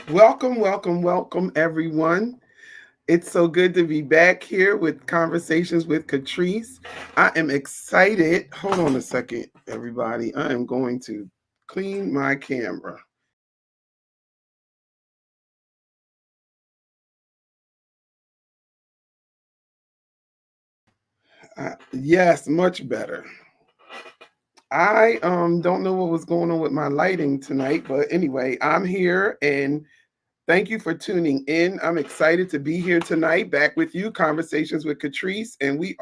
Welcome, welcome, welcome, everyone. It's so good to be back here with Conversations with Katrice. I am excited. Hold on a second, everybody. I am going to clean my camera. Yes, much better. I don't know what was going on with my lighting tonight, but anyway, I'm here and thank you for tuning in. I'm excited to be here tonight, back with you, Conversations with Katrice, and we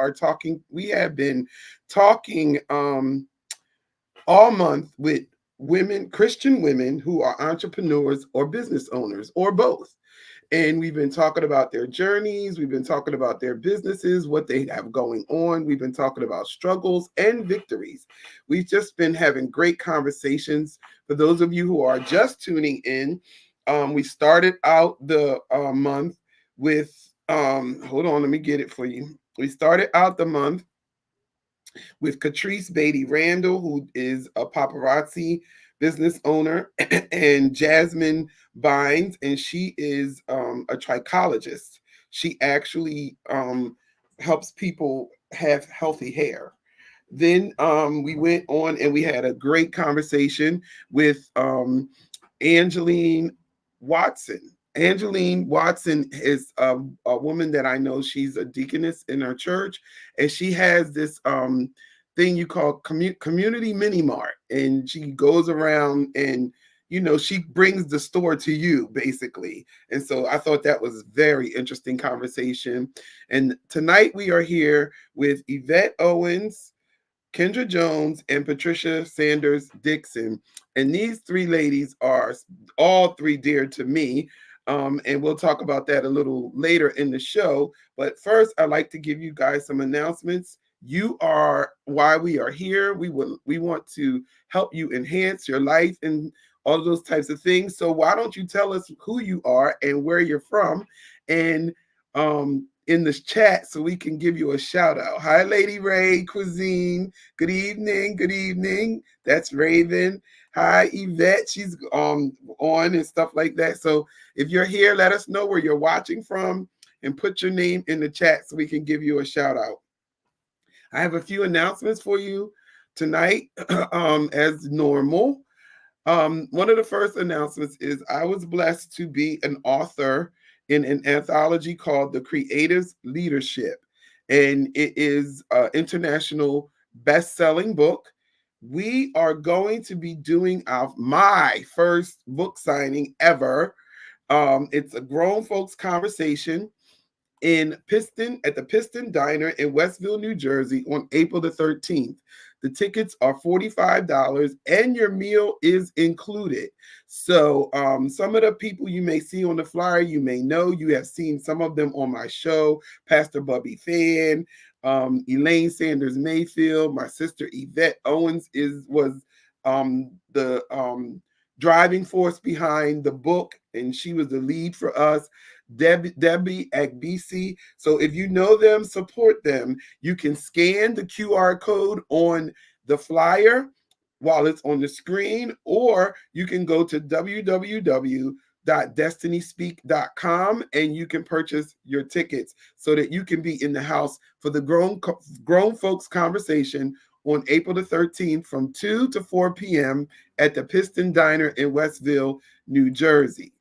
have been talking all month with women, Christian women who are entrepreneurs or business owners or both. And we've been talking about their journeys, we've been talking about their businesses, what they have going on. We've been talking about struggles and victories. We've just been having great conversations. For those of you who are just tuning in, we started out the month with, hold on, let me get it for you. We started out the month with Katrice Beatty Randall, who is a paparazzi business owner, and Jasmine Bynes, and she is a trichologist. She actually helps people have healthy hair. Then we went on and we had a great conversation with Angeline Watson. Angeline Watson is a woman that I know. She's a deaconess in her church, and she has this thing you call community mini mart, and she goes around and she brings the store to you basically. And so I thought that was a very interesting conversation. And tonight we are here with Yvette Owens, Kendra Jones, and Patricia Sanders Dixon. And these three ladies are all three dear to me. And we'll talk about that a little later in the show. But first, I'd like to give you guys some announcements. You are why we are here. We want to help you enhance your life and all of those types of things. So why don't you tell us who you are and where you're from? And in this chat so we can give you a shout out. Hi, Lady Ray Cuisine. Good evening. Good evening. That's Raven. Hi, Yvette. She's on and stuff like that. So if you're here, let us know where you're watching from and put your name in the chat so we can give you a shout out. I have a few announcements for you tonight, as normal. One of the first announcements is I was blessed to be an author in an anthology called The Creative's Leadership. And it is an international best-selling book. We are going to be doing my first book signing ever. It's a grown folks conversation at the Piston Diner in Westville, New Jersey on April the 13th. The tickets are $45 and your meal is included. So some of the people you may see on the flyer, you may know, you have seen some of them on my show. Pastor Bubby Fan, Elaine Sanders Mayfield, my sister Yvette Owens was the driving force behind the book, and she was the lead for us. Debbie Agbisi. So if you know them, support them. You can scan the QR code on the flyer while it's on the screen, or you can go to www.destinyspeak.com and you can purchase your tickets so that you can be in the house for the grown folks conversation on April the 13th from 2 to 4 p.m. at the Piston Diner in Westville, New Jersey.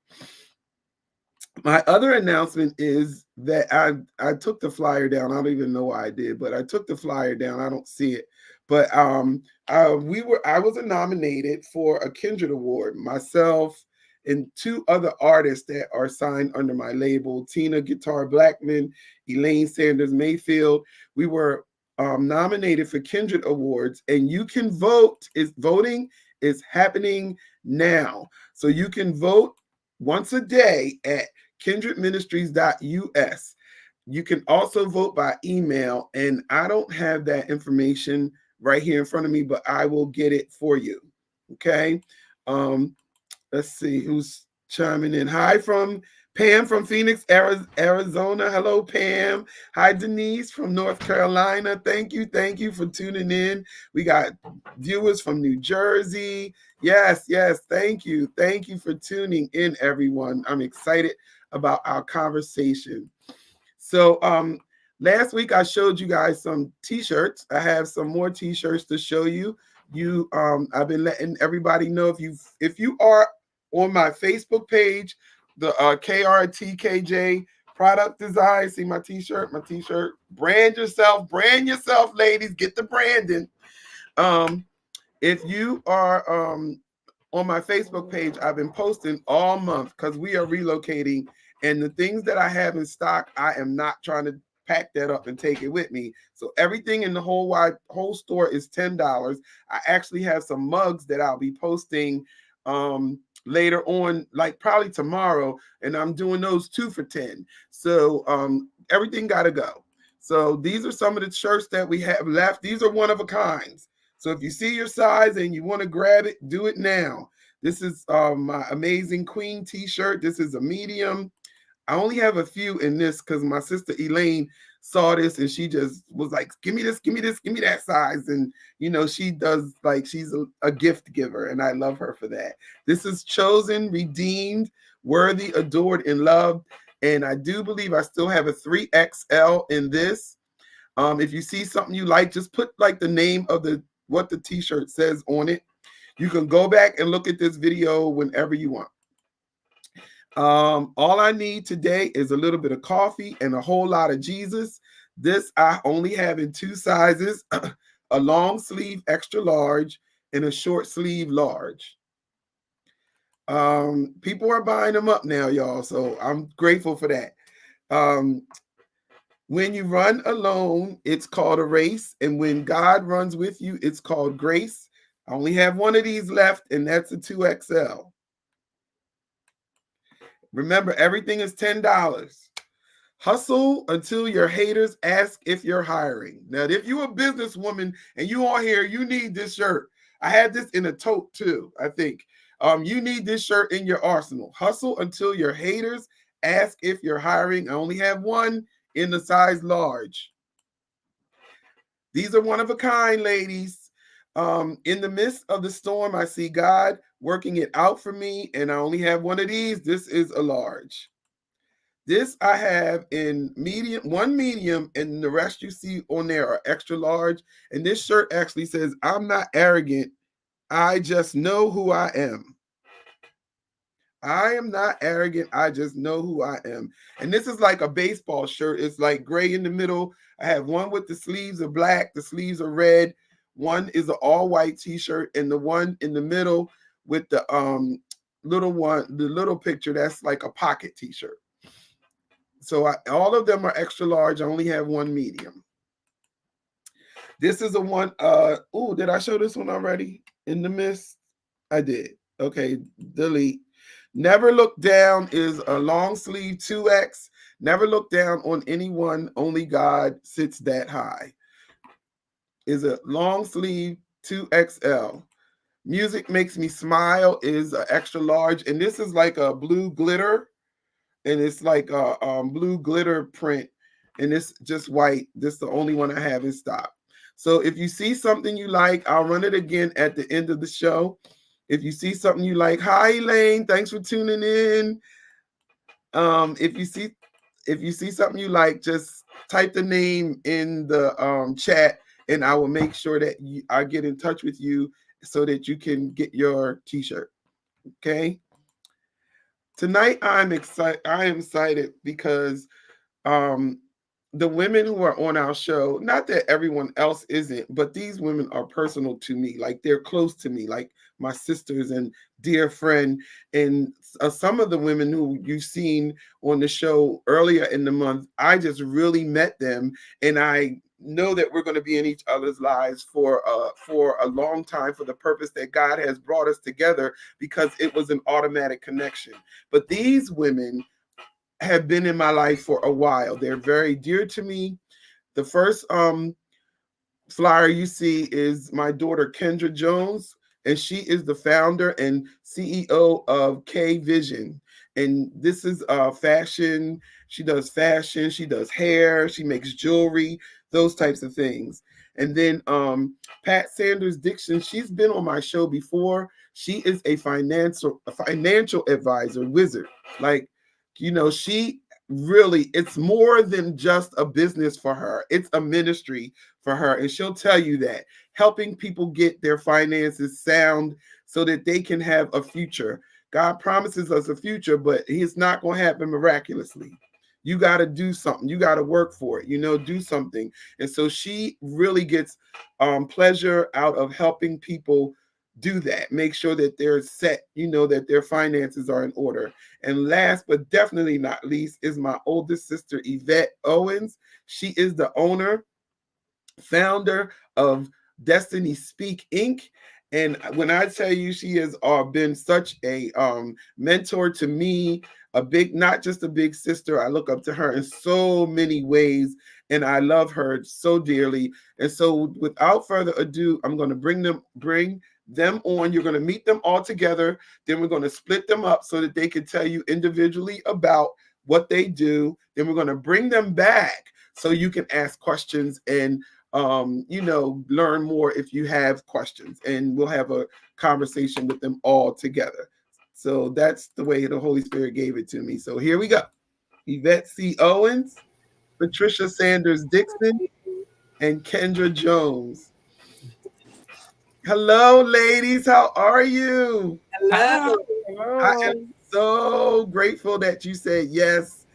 My other announcement is that I took the flyer down. I don't even know why I did, but I took the flyer down. I don't see it. But I was nominated for a Kindred Award. Myself and two other artists that are signed under my label, Tina Guitar Blackman, Elaine Sanders Mayfield. We were nominated for Kindred Awards, and you can vote. Voting is happening now, so you can vote once a day at kindredministries.us. You can also vote by email, and I don't have that information right here in front of me, but I will get it for you. Okay. Let's see who's chiming in. Hi from Pam from Phoenix, Arizona. Hello, Pam. Hi, Denise from North Carolina. Thank you for tuning in. We got viewers from New Jersey. Yes. Thank you for tuning in, everyone. I'm excited about our conversation. So, last week I showed you guys some T-shirts. I have some more T-shirts to show you. I've been letting everybody know if you are on my Facebook page, the KRTKJ product design. See my T-shirt, brand yourself, ladies. Get the branding. If you are on my Facebook page, I've been posting all month because we are relocating, and the things that I have in stock, I am not trying to pack that up and take it with me. So everything in the whole store is $10. I actually have some mugs that I'll be posting later on, like probably tomorrow, and I'm doing those 2 for 10. So everything gotta go. So these are some of the shirts that we have left. These are one of a kinds. So if you see your size and you want to grab it, do it now. This is my amazing queen t-shirt. This is a medium. I only have a few in this because my sister Elaine saw this and she just was like, give me this, give me this, give me that size. And she does, like, she's a gift giver, and I love her for that. This is chosen, redeemed, worthy, adored, and loved. And I do believe I still have a 3XL in this. If you see something you like, just put like the name of what the t-shirt says on it. You can go back and look at this video whenever you want. All I need today is a little bit of coffee and a whole lot of Jesus. This I only have in 2 sizes, a long sleeve extra large and a short sleeve large. People are buying them up now, y'all, so I'm grateful for that. When you run alone, it's called a race, and when God runs with you, it's called grace. I only have one of these left, and that's a 2XL. Remember, everything is $10. Hustle until your haters ask if you're hiring. Now, if you're a businesswoman and you on here, you need this shirt. I had this in a tote too, I think. You need this shirt in your arsenal. Hustle until your haters ask if you're hiring. I only have one in the size large. These are one of a kind, ladies. In the midst of the storm, I see God working it out for me, and I only have one of these. This is a large. This I have in one medium, and the rest you see on there are extra large. And this shirt actually says, I'm not arrogant. I just know who I am. I am not arrogant. I just know who I am. And this is like a baseball shirt. It's like gray in the middle. I have one with the sleeves are black, the sleeves are red. One is an all white t-shirt, and the one in the middle with the little picture, that's like a pocket t-shirt. So all of them are extra large. I only have one medium. This is a one. Did I show this one already? In the mist? I did. Okay, delete. Never look down is a long sleeve 2X. Never look down on anyone. Only God sits that high. Is a long sleeve 2XL. Music makes me smile is an extra large, and this is like a blue glitter, and it's like a blue glitter print, and it's just white. This is the only one I have in stock. So if you see something you like, I'll run it again at the end of the show. If you see something you like, hi Elaine, thanks for tuning in. If you see something you like, just type the name in the chat, and I will make sure that I get in touch with you so that you can get your t-shirt. Okay. Tonight I'm excited. I am excited because um the women who are on our show, not that everyone else isn't, but these women are personal to me. Like, they're close to me, like my sisters and dear friend. And some of the women who you've seen on the show earlier in the month, I just really met them, and I know that we're going to be in each other's lives for a long time, for the purpose that God has brought us together, because it was an automatic connection. But these women have been in my life for a while. They're very dear to me. The first flyer you see is my daughter Kendra Jones, and she is the founder and CEO of K Vision. And this is fashion. She does fashion, she does hair, she makes jewelry, those types of things. And then Pat Sanders Dixon, she's been on my show before. She is a financial advisor wizard. Like, she really, it's more than just a business for her. It's a ministry for her. And she'll tell you that, helping people get their finances sound so that they can have a future. God promises us a future, but it's not going to happen miraculously. You got to do something. You got to work for it, do something. And so she really gets pleasure out of helping people do that. Make sure that they're set, that their finances are in order. And last but definitely not least is my oldest sister, Yvette Owens. She is the owner, founder of Destiny Speak Inc. And when I tell you, she has been such a mentor to me, not just a big sister. I look up to her in so many ways, and I love her so dearly. And so, without further ado, I'm going to bring them on. You're going to meet them all together. Then we're going to split them up so that they can tell you individually about what they do. Then we're going to bring them back so you can ask questions and learn more if you have questions, and we'll have a conversation with them all together. So that's the way the Holy Spirit gave it to me. So here we go. Yvette C. Owens, Patricia Sanders Dixon, and Kendra Jones. Hello, ladies. How are you? Hello. Hi. I am Hello. so grateful that you said yes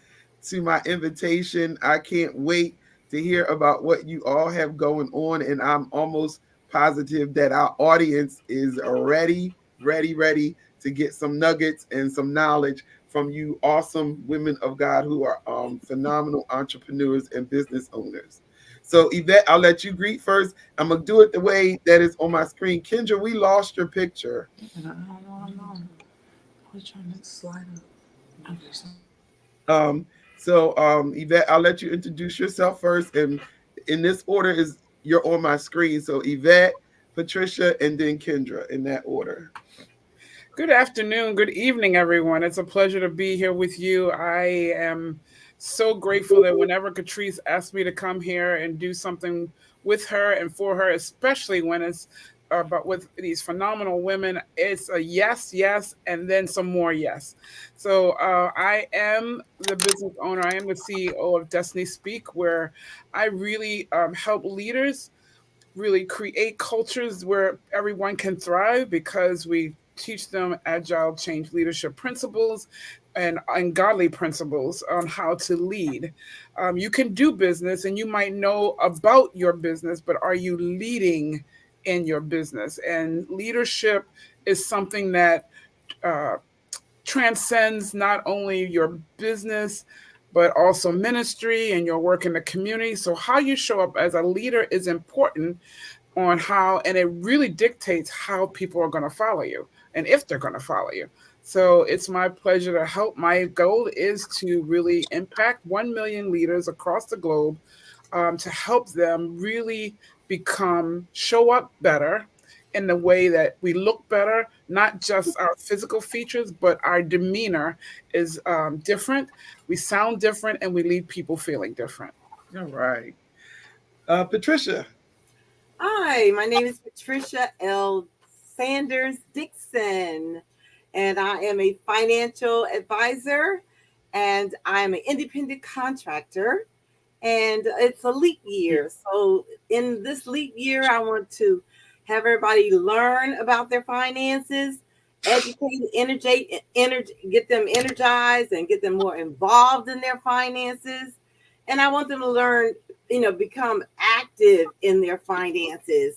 to my invitation. I can't wait to hear about what you all have going on. And I'm almost positive that our audience is ready to get some nuggets and some knowledge from you awesome women of God who are phenomenal entrepreneurs and business owners. So, Yvette, I'll let you greet first. I'm going to do it the way that is on my screen. Kendra, we lost your picture. And I don't know. I was trying to slide up. Okay, so Yvette, I'll let you introduce yourself first, and in this order is you're on my screen. So Yvette, Patricia, and then Kendra in that order. good afternoon, good evening, everyone. It's a pleasure to be here with you. I am so grateful that whenever Katrice asked me to come here and do something with her and for her, especially when it's about with these phenomenal women, it's a yes, yes, and then some more yes. So I am the business owner. I am the CEO of Destiny Speak, where I really help leaders really create cultures where everyone can thrive because we teach them agile change leadership principles and godly principles on how to lead. You can do business and you might know about your business, but are you leading in your business? And leadership is something that uh, transcends not only your business but also ministry and your work in the community. So how you show up as a leader is important on how, and it really dictates how people are going to follow you and if they're going to follow you. So it's my pleasure to help. My goal is to really impact 1 million leaders across the globe, to help them really show up better in the way that we look better, not just our physical features, but our demeanor is different. We sound different and we leave people feeling different. All right. Patricia. Hi, my name is Patricia L. Sanders Dixon, and I am a financial advisor and I'm an independent contractor. And it's a leap year. So, in this leap year, I want to have everybody learn about their finances, educate, get them energized, and get them more involved in their finances. And I want them to learn, become active in their finances.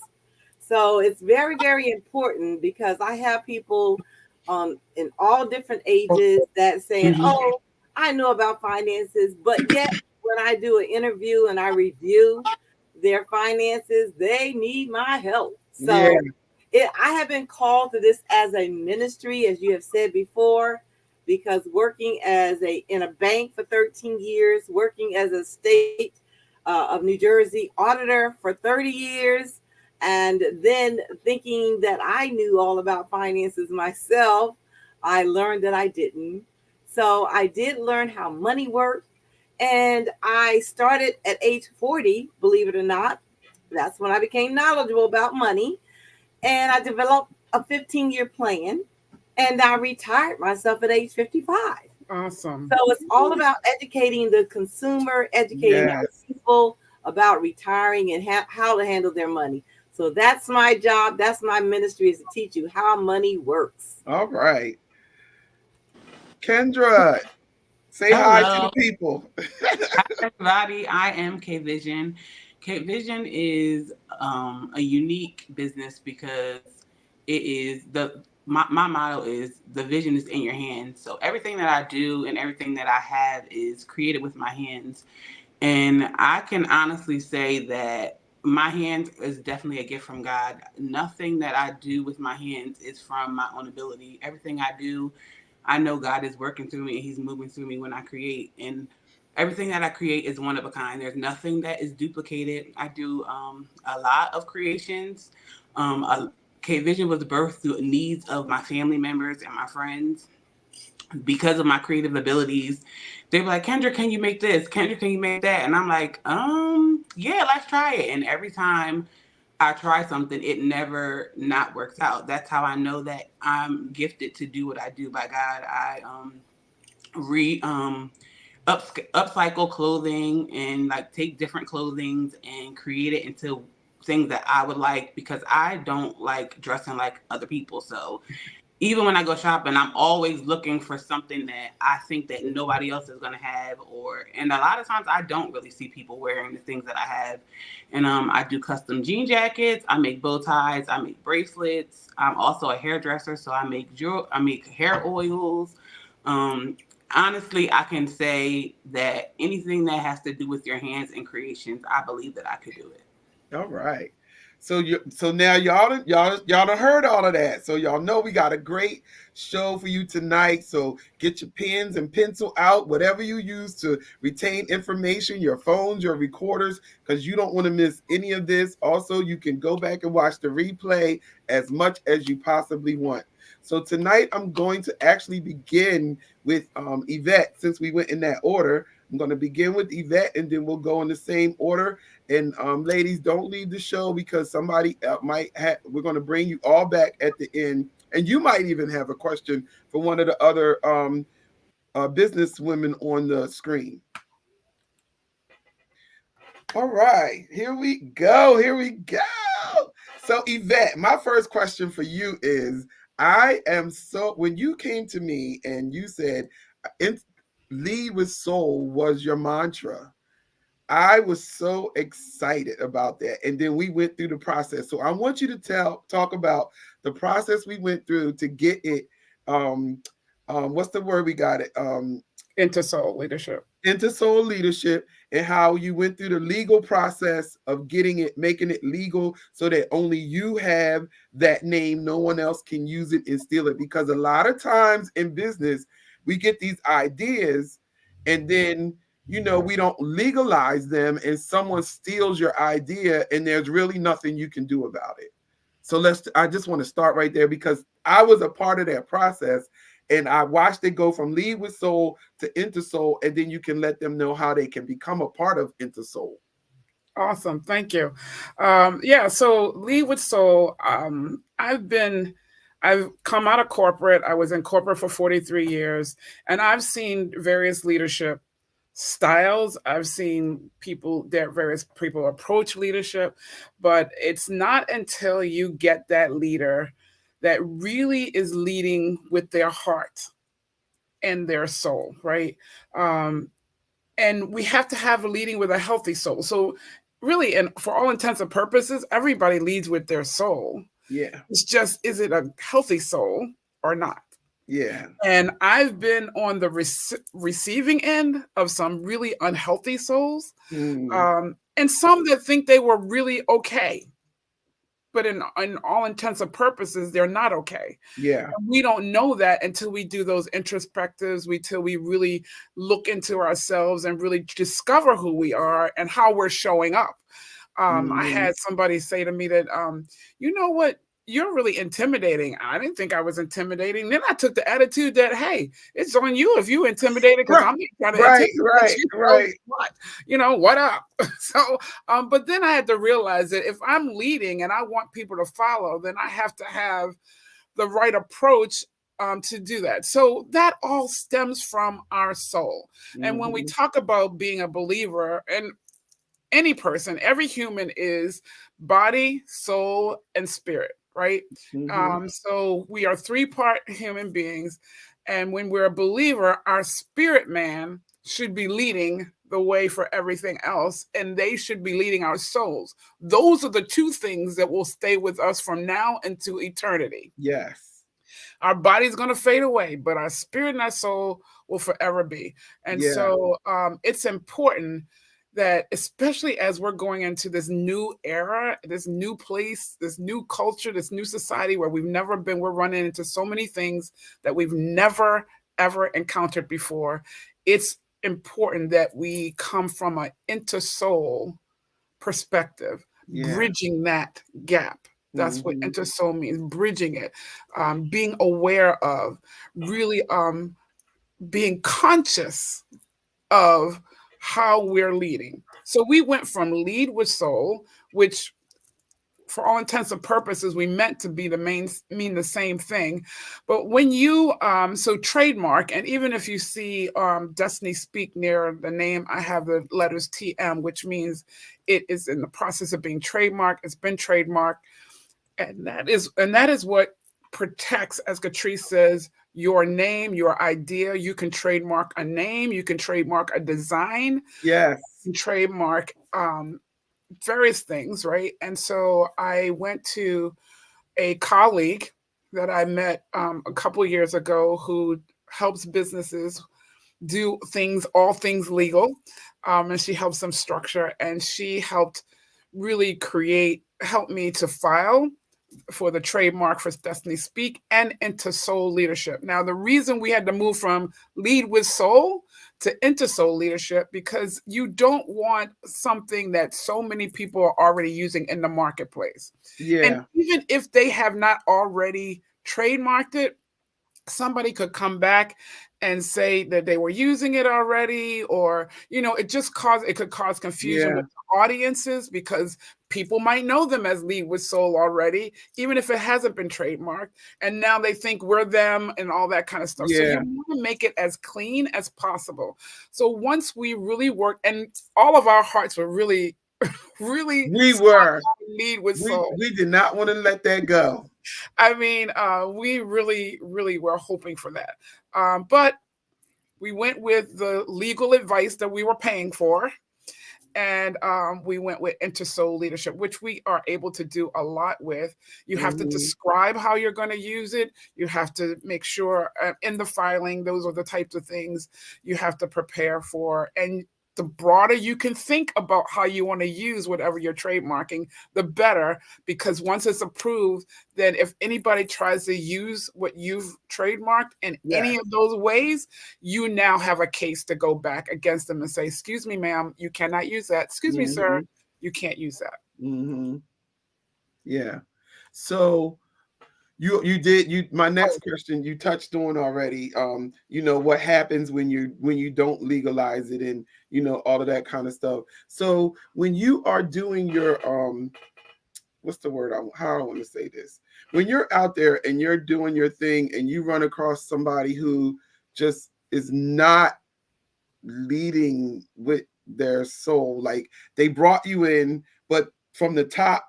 So it's very, very important because I have people in all different ages that saying, Mhm. "Oh, I know about finances," but yet when I do an interview and I review their finances, they need my help. Yeah. So I have been called to this as a ministry, as you have said before, because working as a in a bank for 13 years, working as a state of New Jersey auditor for 30 years, and then thinking that I knew all about finances myself, I learned that I didn't. So I did learn how money worked. And I started at age 40, believe it or not. That's when I became knowledgeable about money. And I developed a 15-year plan. And I retired myself at age 55. Awesome. So it's all about educating the consumer, educating our Yes. people about retiring and how to handle their money. So that's my job. That's my ministry, is to teach you how money works. All right. Kendra, say hi to the Hello, people. everybody. I am K Vision. K Vision is a unique business because it is my motto is the vision is in your hands. So everything that I do and everything that I have is created with my hands. And I can honestly say that my hands is definitely a gift from God. Nothing that I do with my hands is from my own ability. Everything I do, I know God is working through me and He's moving through me when I create. And everything that I create is one of a kind. There's nothing that is duplicated. I do a lot of creations. K Vision was birthed through needs of my family members and my friends because of my creative abilities. They were like, Kendra, can you make this? Kendra, can you make that? And I'm like, yeah, let's try it. And every time I try something, it never not works out. That's how I know that I'm gifted to do what I do by God. I re upcycle clothing and like take different clothings and create it into things that I would like because I don't like dressing like other people. So even when I go shopping, I'm always looking for something that I think that nobody else is gonna have, or and a lot of times I don't really see people wearing the things that I have. And I do custom jean jackets, I make bow ties, I make bracelets. I'm also a hairdresser, so I make hair oils. Um, Honestly, I can say that anything that has to do with your hands and creations, I believe that I could do it. All right. So now y'all done heard all of that. So y'all know we got a great show for you tonight. So get your pens and pencil out, whatever you use to retain information, your phones, your recorders, because you don't want to miss any of this. Also, you can go back and watch the replay as much as you possibly want. So tonight I'm going to actually begin with Yvette, since we went in that order. I'm going to begin with Yvette and then we'll go in the same order. And ladies, don't leave the show because somebody might have. We're going to bring you all back at the end, and you might even have a question for one of the other business women on the screen. All right, here we go. Here we go. So, Yvette, my first question for you is: I am so when you came to me and you said, in, "Lead with soul" was your mantra. I was so excited about that. And then we went through the process. So I want you to talk about the process we went through to get it. Um, what's the word we got it? Into soul leadership. Into soul leadership and how you went through the legal process of getting it, making it legal so that only you have that name. No one else can use it and steal it. Because a lot of times in business, we get these ideas and then we don't legalize them and someone steals your idea and there's really nothing you can do about it. So I just want to start right there because I was a part of that process and I watched it go from lead with soul to into soul, and then you can let them know how they can become a part of into soul. Awesome. Thank you. Yeah. So lead with soul. I've come out of corporate. I was in corporate for 43 years and I've seen various leadership styles. I've seen various people approach leadership, but it's not until you get that leader that really is leading with their heart and their soul, right? Um, and we have to have a leading with a healthy soul. So really, and for all intents and purposes, everybody leads with their soul. Yeah. It's just, is it a healthy soul or not? Yeah. And I've been on the receiving end of some really unhealthy souls, Mm, and some that think they were really okay, but in all intents and purposes, they're not okay. yeah. And we don't know that until we do those introspectives, till we really look into ourselves and really discover who we are and how we're showing up. I Mm, had somebody say to me that, you know what? you're really intimidating. I didn't think I was intimidating. Then I took the attitude that, hey, it's on you if you intimidated, because Right, I'm not trying to right, intimidate right, you. So right. what? What up? So, but then I had to realize that if I'm leading and I want people to follow, then I have to have the right approach to do that. So that all stems from our soul. And when we Hmm. talk about being a believer, and any person, every human is body, soul, and spirit, right? Hmm. So we are three-part human beings. And when we're a believer, our spirit man should be leading the way for everything else, and they should be leading our souls. Those are the two things that will stay with us from now into eternity. Yes. Our body's going to fade away, but our spirit and our soul will forever be. And Yeah. so it's important that, especially as we're going into this new era, this new place, this new culture, this new society where we've never been, we're running into so many things that we've never, ever encountered before. It's important that we come from an inter soul perspective, Yeah. bridging that gap. That's what Hmm. intersoul means, bridging it, being aware of, really being conscious of how we're leading. So we went from lead with soul, which for all intents and purposes, we meant to be the main mean the same thing. But when you so trademark, and even if you see Destiny Speak near the name, I have the letters TM, which means it is in the process of being trademarked. It's been trademarked, and that is what protects, as Katrice says, your name, your idea. You can trademark a name, you can trademark a design, Yes. you can trademark various things, right? And so I went to a colleague that I met a couple of years ago who helps businesses do things, all things legal. And she helps them structure, and she helped really help me to file for the trademark for Destiny Speak and into Soul Leadership. Now, the reason we had to move from Lead with Soul to into Soul Leadership, because you don't want something that so many people are already using in the marketplace. And Yeah. even if they have not already trademarked it, somebody could come back and say that they were using it already, or it could cause confusion Yeah. with the audiences, because people might know them as Lead with Soul already, even if it hasn't been trademarked, and now they think we're them and all that kind of stuff. So you Yeah. want to make it as clean as possible. So once we really worked, and all of our hearts were really really We were. Lead with Soul. We did not want to let that go. I mean, we really, really were hoping for that. But we went with the legal advice that we were paying for. And we went with Intersoul Leadership, which we are able to do a lot with. You have to Hmm. describe how you're going to use it. You have to make sure in the filing, those are the types of things you have to prepare for. And the broader you can think about how you want to use whatever you're trademarking, the better, because once it's approved, then if anybody tries to use what you've trademarked in any Yes. of those ways, you now have a case to go back against them and say, excuse me, ma'am, you cannot use that. Excuse me, sir, Hmm. you can't use that. Hmm. Yeah. So you did you my next question you touched on already. What happens when you don't legalize it, and all of that kind of stuff. So when you are doing your what's the word, how I want to say this, when you're out there and you're doing your thing and you run across somebody who just is not leading with their soul, like they brought you in, but from the top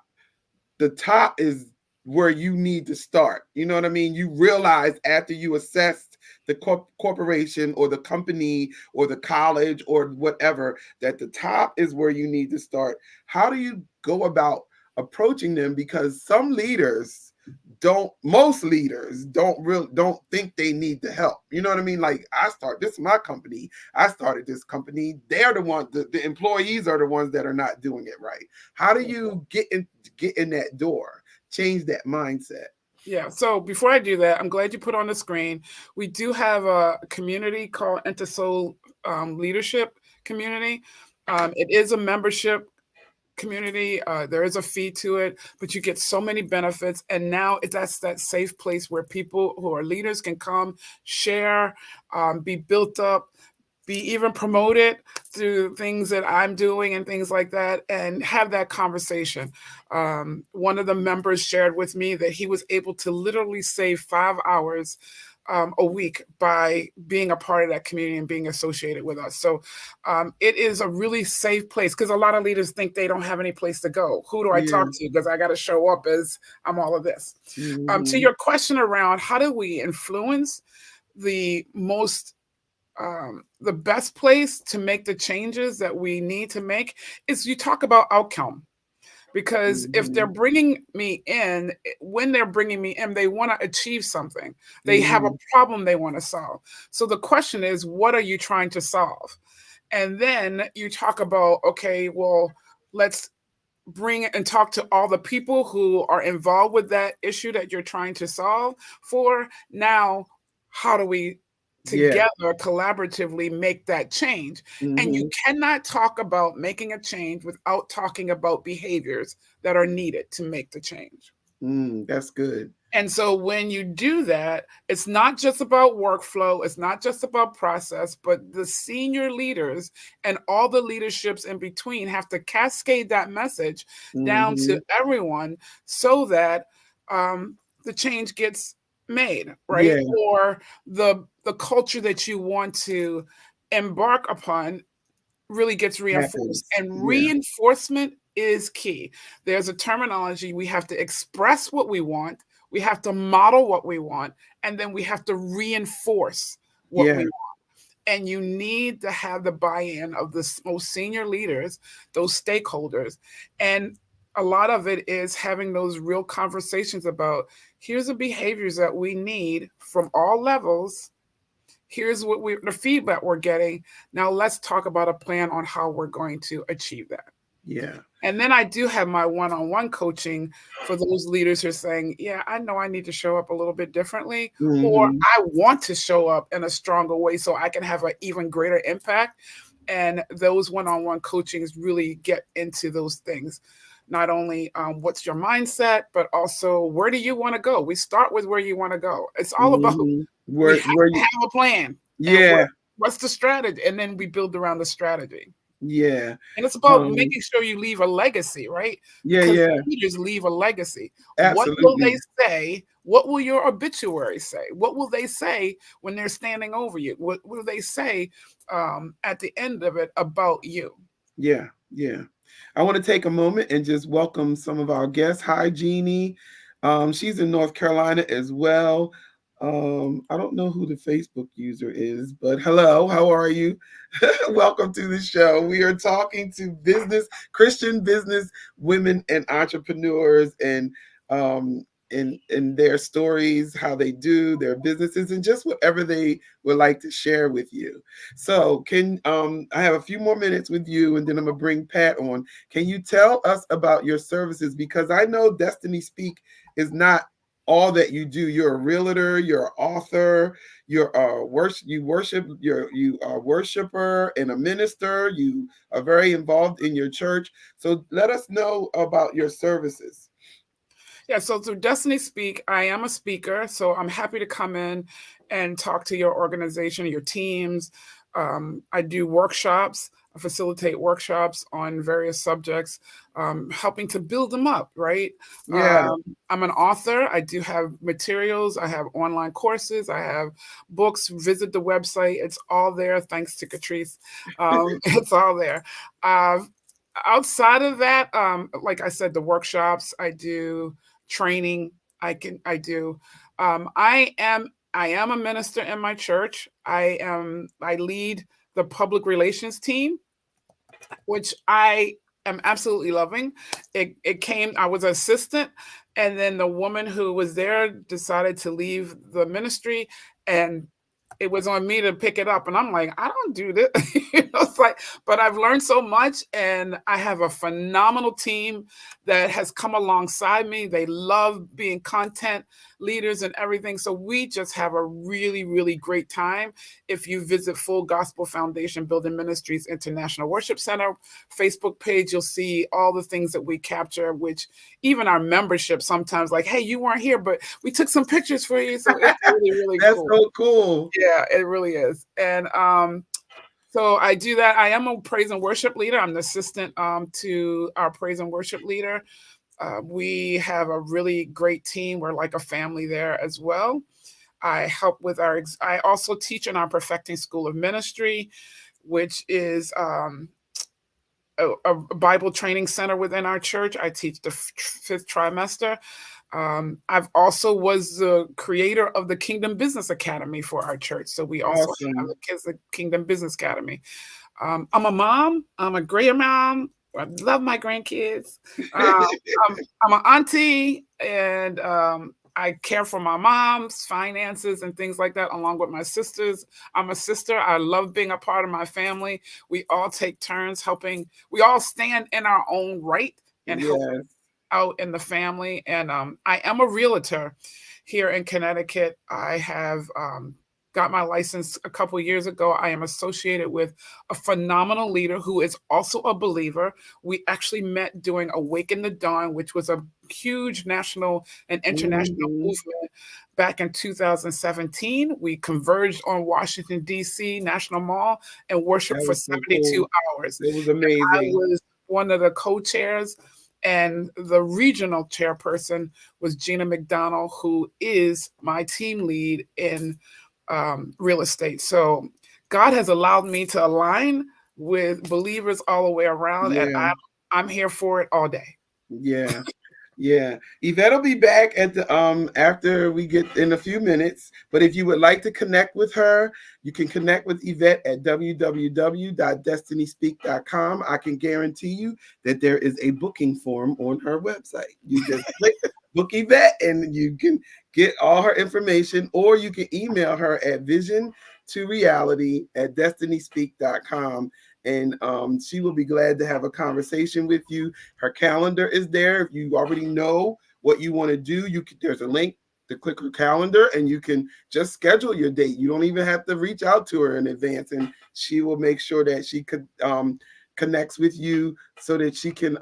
is where you need to start. You know what I mean? You realize after you assessed the corporation or the company or the college or whatever, that the top is where you need to start. How do you go about approaching them? Because most leaders don't think they need the help. You know what I mean? Like, this is my company. I started this company. They're the employees are the ones that are not doing it right. How do you get in that door, change that mindset? Yeah. So before I do that, I'm glad you put on the screen. We do have a community called Intersoul Leadership Community. It is a membership community. There is a fee to it, but you get so many benefits. And now that's that safe place where people who are leaders can come, share, be built up, be even promoted through things that I'm doing and things like that, and have that conversation. One of the members shared with me that he was able to literally save 5 hours a week by being a part of that community and being associated with us. So it is a really safe place, because a lot of leaders think they don't have any place to go. Who do I talk Yeah. to? Because I got to show up as I'm all of this. To Hmm. your question around how do we influence, the most the best place to make the changes that we need to make is you talk about outcome. Because if they're Hmm. bringing me in, when they're bringing me in, they want to achieve something. They have a Hmm. problem they want to solve. So the question is, what are you trying to solve? And then you talk about, okay, well, let's bring and talk to all the people who are involved with that issue that you're trying to solve for. Now, how do we Yeah. together collaboratively make that change? And you Hmm. cannot talk about making a change without talking about behaviors that are needed to make the change. That's good. And so when you do that, it's not just about workflow, it's not just about process, but the senior leaders and all the leaderships in between have to cascade that message down to Hmm. everyone, so that the change gets made, right? Yeah. Or the culture that you want to embark upon really gets reinforced. Happens. And Yeah. reinforcement is key. There's a terminology: we have to express what we want, we have to model what we want, and then we have to reinforce what we Yeah. want. And you need to have the buy-in of the most senior leaders, those stakeholders. And a lot of it is having those real conversations about, here's the behaviors that we need from all levels. Here's what the feedback we're getting. Now let's talk about a plan on how we're going to achieve that. Yeah. And then I do have my one-on-one coaching for those leaders who are saying, yeah, I know I need to show up a little bit differently, or Hmm. I want to show up in a stronger way so I can have an even greater impact. And those one-on-one coachings really get into those things. Not only what's your mindset, but also where do you want to go? We start with where you want to go. It's all about, Hmm. we have Where to you? have a plan, and Yeah. what's the strategy, and then we build around the strategy. Yeah. And it's about Um. making sure you leave a legacy, right? Yeah. Because Yeah. leaders leave a legacy. What will they Absolutely. say? What will your obituary say? What will they say when they're standing over you? What will they say at the end of it about you? Yeah. Yeah. I want to take a moment and just welcome some of our guests. Hi, Jeannie. She's in North Carolina as well. I don't know who the Facebook user is, but hello, how are you? Welcome to the show. We are talking to Christian business women and entrepreneurs, and in their stories, how they do their businesses, and just whatever they would like to share with you. So, can I have a few more minutes with you, and then I'm gonna bring Pat on. Can you tell us about your services? Because I know Destiny Speak is not all that you do. You're a realtor, you're an author, you're a you are a worshiper and a minister. You are very involved in your church. So let us know about your services. Yeah, so through Destiny Speak, I am a speaker, so I'm happy to come in and talk to your organization, your teams. I do workshops, I facilitate workshops on various subjects, helping to build them up, right? Yeah. I'm an author. I do have materials. I have online courses. I have books. Visit the website. It's all there. Thanks to Katrice. It's all there. Uh, Outside of that, like I said, the workshops, I do training. I do. I am a minister in my church. I lead the public relations team, which I am absolutely loving. It came, I was an assistant, and then the woman who was there decided to leave the ministry, and it was on me to pick it up. And I'm like, I don't do this. It's like, but I've learned so much, and I have a phenomenal team that has come alongside me. They love being content leaders and everything. So we just have a really, really great time. If you visit Full Gospel Foundation Building Ministries International Worship Center Facebook page, you'll see all the things that we capture, which even our membership sometimes like, hey, you weren't here, but we took some pictures for you. So it's really, really That's cool. so cool. Yeah, it really is. And so I do that. I am a praise and worship leader. I'm the assistant to our praise and worship leader. We have a really great team. We're like a family there as well. I help with I also teach in our Perfecting School of Ministry, which is a Bible training center within our church. I teach the fifth trimester. I've also was the creator of the Kingdom Business Academy for our church. So we also have the Kingdom Business Academy. I'm a mom. I'm a great mom. I love my grandkids. I'm an auntie, and I care for my mom's finances and things like that, along with my sisters. I'm a sister. I love being a part of my family. We all take turns helping. We all stand in our own right and help out in the family. And I am a realtor here in Connecticut. I have got my license a couple of years ago. I am associated with a phenomenal leader who is also a believer. We actually met during Awaken the Dawn, which was a huge national and international movement back in 2017. We converged on Washington, D.C. National Mall and worshiped for 72 hours. It was amazing. I was one of the co-chairs, and the regional chairperson was Gina McDonald, who is my team lead in real estate. So God has allowed me to align with believers all the way around, and I'm here for it all day. Yeah. Yeah, Yvette will be back at the after we get in a few minutes. But if you would like to connect with her, you can connect with Yvette at www.destinyspeak.com. I can guarantee you that there is a booking form on her website. You just click book Yvette and you can get all her information, or you can email her at vision2reality@destinyspeak.com. And she will be glad to have a conversation with you. Her calendar is there. If you already know what you want to do, there's a link to click her calendar, and you can just schedule your date. You don't even have to reach out to her in advance, and she will make sure that she could connects with you so that she can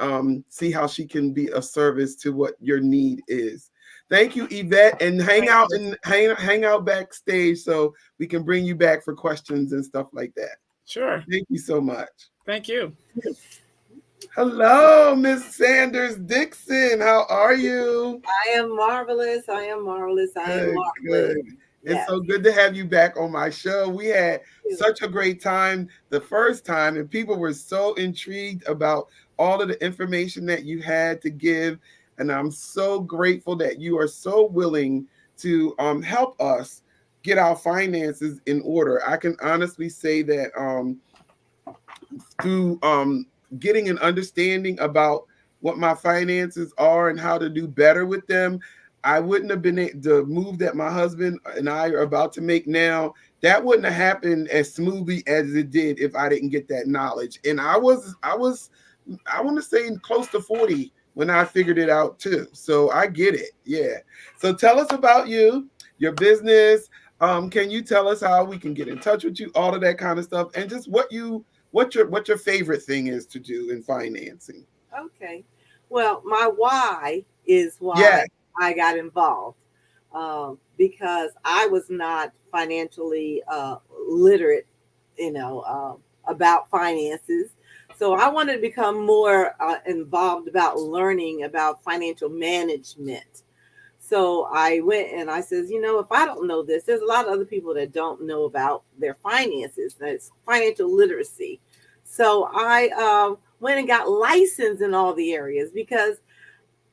see how she can be of service to what your need is. Thank you, Yvette, and hang out backstage so we can bring you back for questions and stuff like that. Sure. Thank you so much. Thank you. Hello, Miss Sanders Dixon. How are you? I am marvelous. I am marvelous. Good. It's so good to have you back on my show. We had such a great time the first time, and people were so intrigued about all of the information that you had to give. And I'm so grateful that you are so willing to help us get our finances in order. I can honestly say that through getting an understanding about what my finances are and how to do better with them, I wouldn't have been the move that my husband and I are about to make now. That wouldn't have happened as smoothly as it did if I didn't get that knowledge. And I want to say close to 40 when I figured it out too. So I get it. Yeah. So tell us about you, your business. Can you tell us how we can get in touch with you, all of that kind of stuff, and just what your favorite thing is to do in financing? Okay. Well, my why is why I got involved, because I was not financially literate, about finances. So I wanted to become more involved about learning about financial management. So I went and I says, if I don't know this, there's a lot of other people that don't know about their finances. That's financial literacy. So I went and got licensed in all the areas because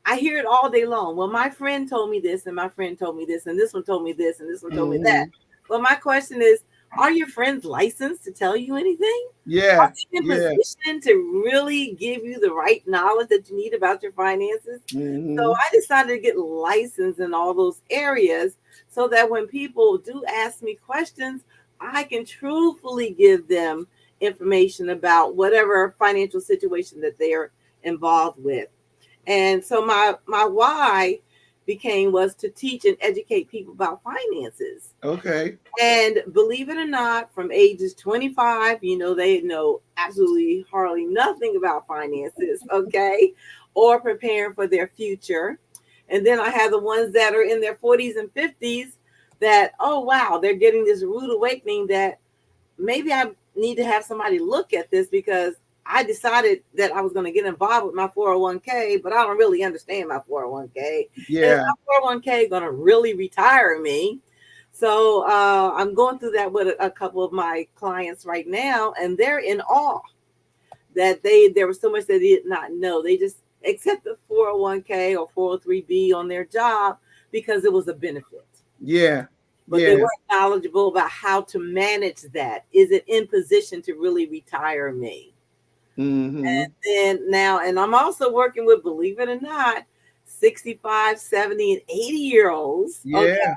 I hear it all day long. Well, my friend told me this, and my friend told me this, and this one told me this, and this one told me that. But my question is, are your friends licensed to tell you anything? Yeah. Are they in position to really give you the right knowledge that you need about your finances? So I decided to get licensed in all those areas so that when people do ask me questions, I can truthfully give them information about whatever financial situation that they're involved with. And so my why became was to teach and educate people about finances. Okay. And believe it or not, from ages 25, they know absolutely hardly nothing about finances, okay, or preparing for their future. And then I have the ones that are in their 40s and 50s that, oh, wow, they're getting this rude awakening that maybe I need to have somebody look at this because I decided that I was going to get involved with my 401k, but I don't really understand my 401k. And Yeah. my 401k going to really retire me. So I'm going through that with a couple of my clients right now, and they're in awe that there was so much they did not know. They just accepted 401k or 403b on their job because it was a benefit, Yeah. but they Yeah. weren't knowledgeable about how to manage that. Is it in position to really retire me? Mm-hmm. And then now, and I'm also working with, believe it or not, 65, 70, and 80-year olds, okay, Yeah.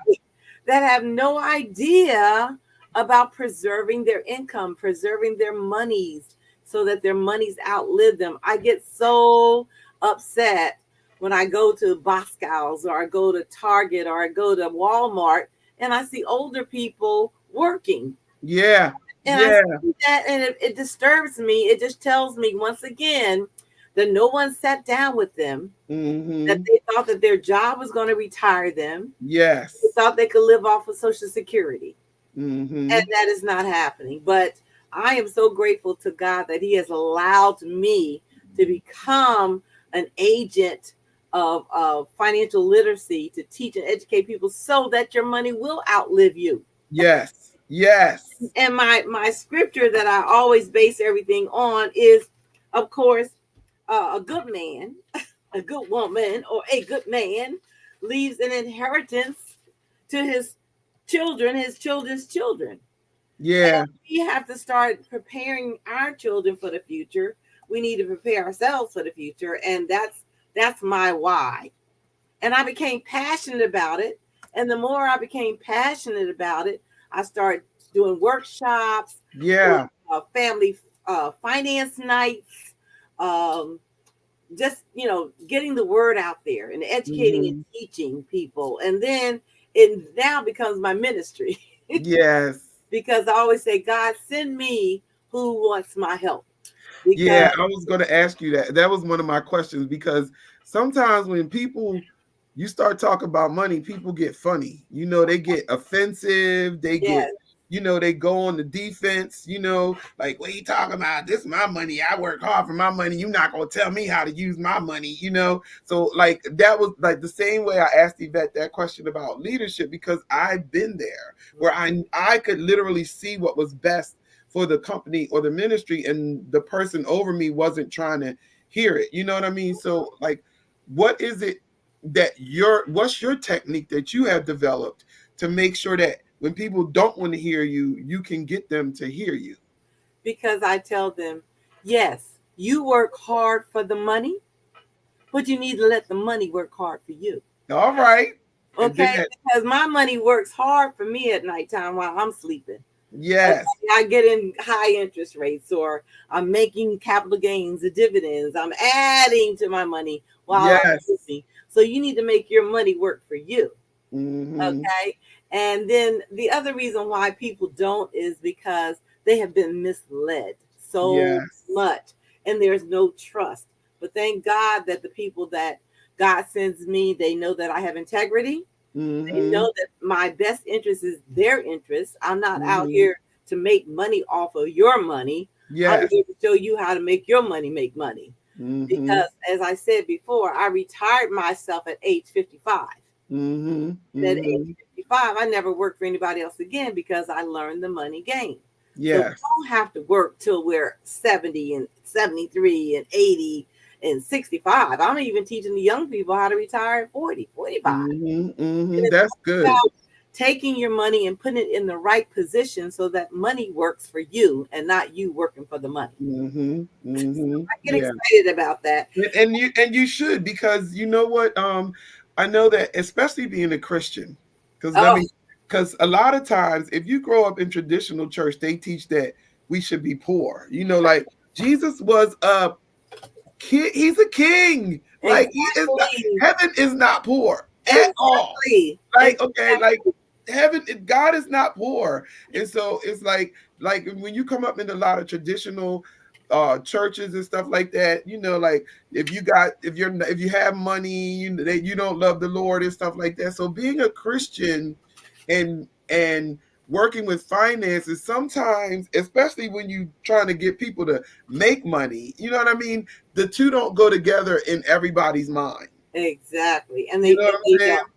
that have no idea about preserving their income, preserving their monies so that their monies outlive them. I get so upset when I go to Boscow's or I go to Target or I go to Walmart and I see older people working. Yeah. And I Yeah. see that and it disturbs me. It just tells me once again that no one sat down with them, that Mm-hmm. they thought that their job was going to retire them. They Yes. thought they could live off of Social Security. And Mm-hmm. that is not happening. But I am so grateful to God that He has allowed me to become an agent of financial literacy to teach and educate people so that your money will outlive you. Yes. Yes. And my scripture that I always base everything on is, of course, a good man, a good woman, or a good man leaves an inheritance to his children's children. Yeah. We have to start preparing our children for the future. We need to prepare ourselves for the future, and that's my why. And I became passionate about it. And the more I became passionate about it, I started doing workshops, doing Yeah. family finance nights, um, just getting the word out there and educating and Mm-hmm. teaching people. And then it now becomes my ministry Yes. because I always say, God, send me who wants my help. Yeah, Because I was going to ask you that. That was one of my questions because sometimes when people you start talking about money, people get funny. They get offensive. They get, yes, they go on the defense. Like what you talking about? This is my money. I work hard for my money. You're not gonna tell me how to use my money. So like that was like the same way I asked Yvette that question about leadership because I've been there where I could literally see what was best for the company or the ministry and the person over me wasn't trying to hear it. You know what I mean? So like what is it what's your technique that you have developed to make sure that when people don't want to hear you, you can get them to hear you? because I tell them, yes, you work hard for the money, but you need to let the money work hard for you. All right. And then Okay? Because my money works hard for me at nighttime while I'm sleeping. Okay? yes. I get in high interest rates or I'm making capital gains, the dividends. I'm adding to my money while I'm Yes. sleeping. So you need to make your money work for you. Mm-hmm. Okay. And then the other reason why people don't is because they have been misled so Yes. much and there's no trust. But thank God that the people that God sends me, they know that I have integrity. They Mm-hmm. know that my best interest is their interest. I'm not out Mm-hmm. here to make money off of your money. I'm Yes. here to show you how to make your money make money. Mm-hmm. Because as I said before, I retired myself at age 55. Mm-hmm. And at age Mm-hmm. 55, I never worked for anybody else again because I learned the money game. So we Yes. don't have to work till we're 70 and 73 and 80 and 65. I'm even teaching the young people how to retire at 40, 45. Mm-hmm. And Mm-hmm. it's That's all good. about taking your money and putting it in the right position so that money works for you and not you working for the money. Mm-hmm. So Mm-hmm. I get Yeah. excited about that. And you should because you know what I know that especially being a Christian Because Oh, because a lot of times, if you grow up in traditional church, they teach that we should be poor. Like Jesus was a king. He's a king. Like he is not. exactly. Heaven is not poor at all. Exactly. Like okay, like Exactly. heaven, God is not poor, and so it's like when you come up in a lot of traditional churches and stuff like that, like if you have money, that you don't love the Lord and stuff like that. So being a Christian and working with finances sometimes, especially when you trying to get people to make money, you know what I mean, the two don't go together in everybody's mind. Exactly. And You they, know what and I'm they saying? don't.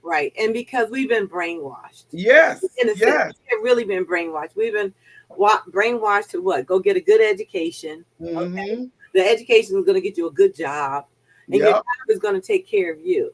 Right. And because we've been brainwashed, Yes, in a sense, yes. we've really been brainwashed. We've been brainwashed to what? Go get a good education. Okay. Mm-hmm. The education is going to get you a good job, and your Yep. job is going to take care of you.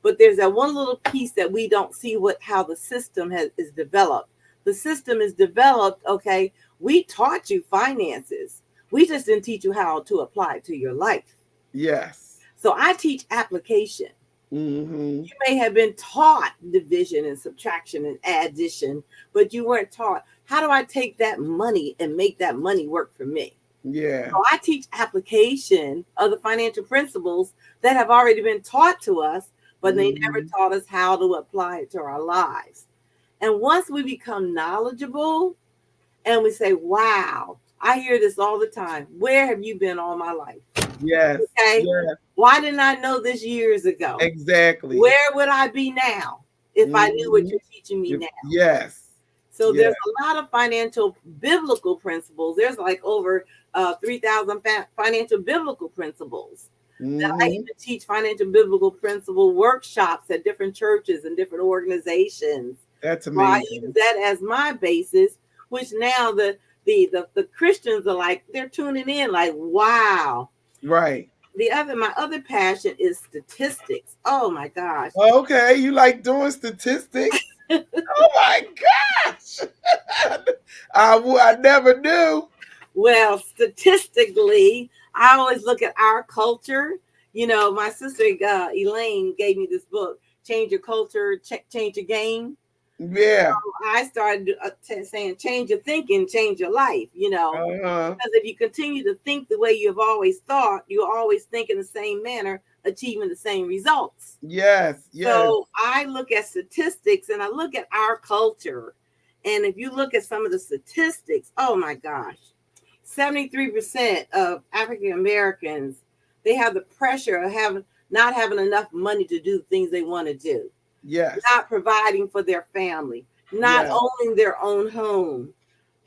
But there's that one little piece that we don't see, how the system is developed. The system is developed, okay? We taught you finances. We just didn't teach you how to apply it to your life. Yes. So I teach application. Mm-hmm. You may have been taught division and subtraction and addition, but you weren't taught, how do I take that money and make that money work for me? Yeah. So I teach application of the financial principles that have already been taught to us, but they never Mm-hmm. taught us how to apply it to our lives. And once we become knowledgeable and we say, wow, I hear this all the time. Where have you been all my life? Yes. Okay. Yeah. Why didn't I know this years ago? Exactly. Where would I be now if I knew what you're teaching me now? Yes. So Yeah. there's a lot of financial biblical principles. There's like over 3,000 financial biblical principles. That I Mm-hmm. even teach financial biblical principle workshops at different churches and different organizations. That's So I use amazing. that as my basis, which now the Christians are like, they're tuning in like, wow. Right. My other passion is statistics. Oh my gosh. Okay. You like doing statistics? Oh my gosh. I never knew. Well, statistically, I always look at our culture. My sister Elaine gave me this book, Change Your Culture, Change Your Game. Yeah. I started saying, change your thinking, change your life, Uh-huh. because if you continue to think the way you've always thought, you always think in the same manner, achieving the same results. Yes. Yes. So I look at statistics and I look at our culture. And if you look at some of the statistics, oh my gosh, 73% of African Americans, they have the pressure of not having enough money to do things they want to do, Yes. not providing for their family, not Yes. owning their own home,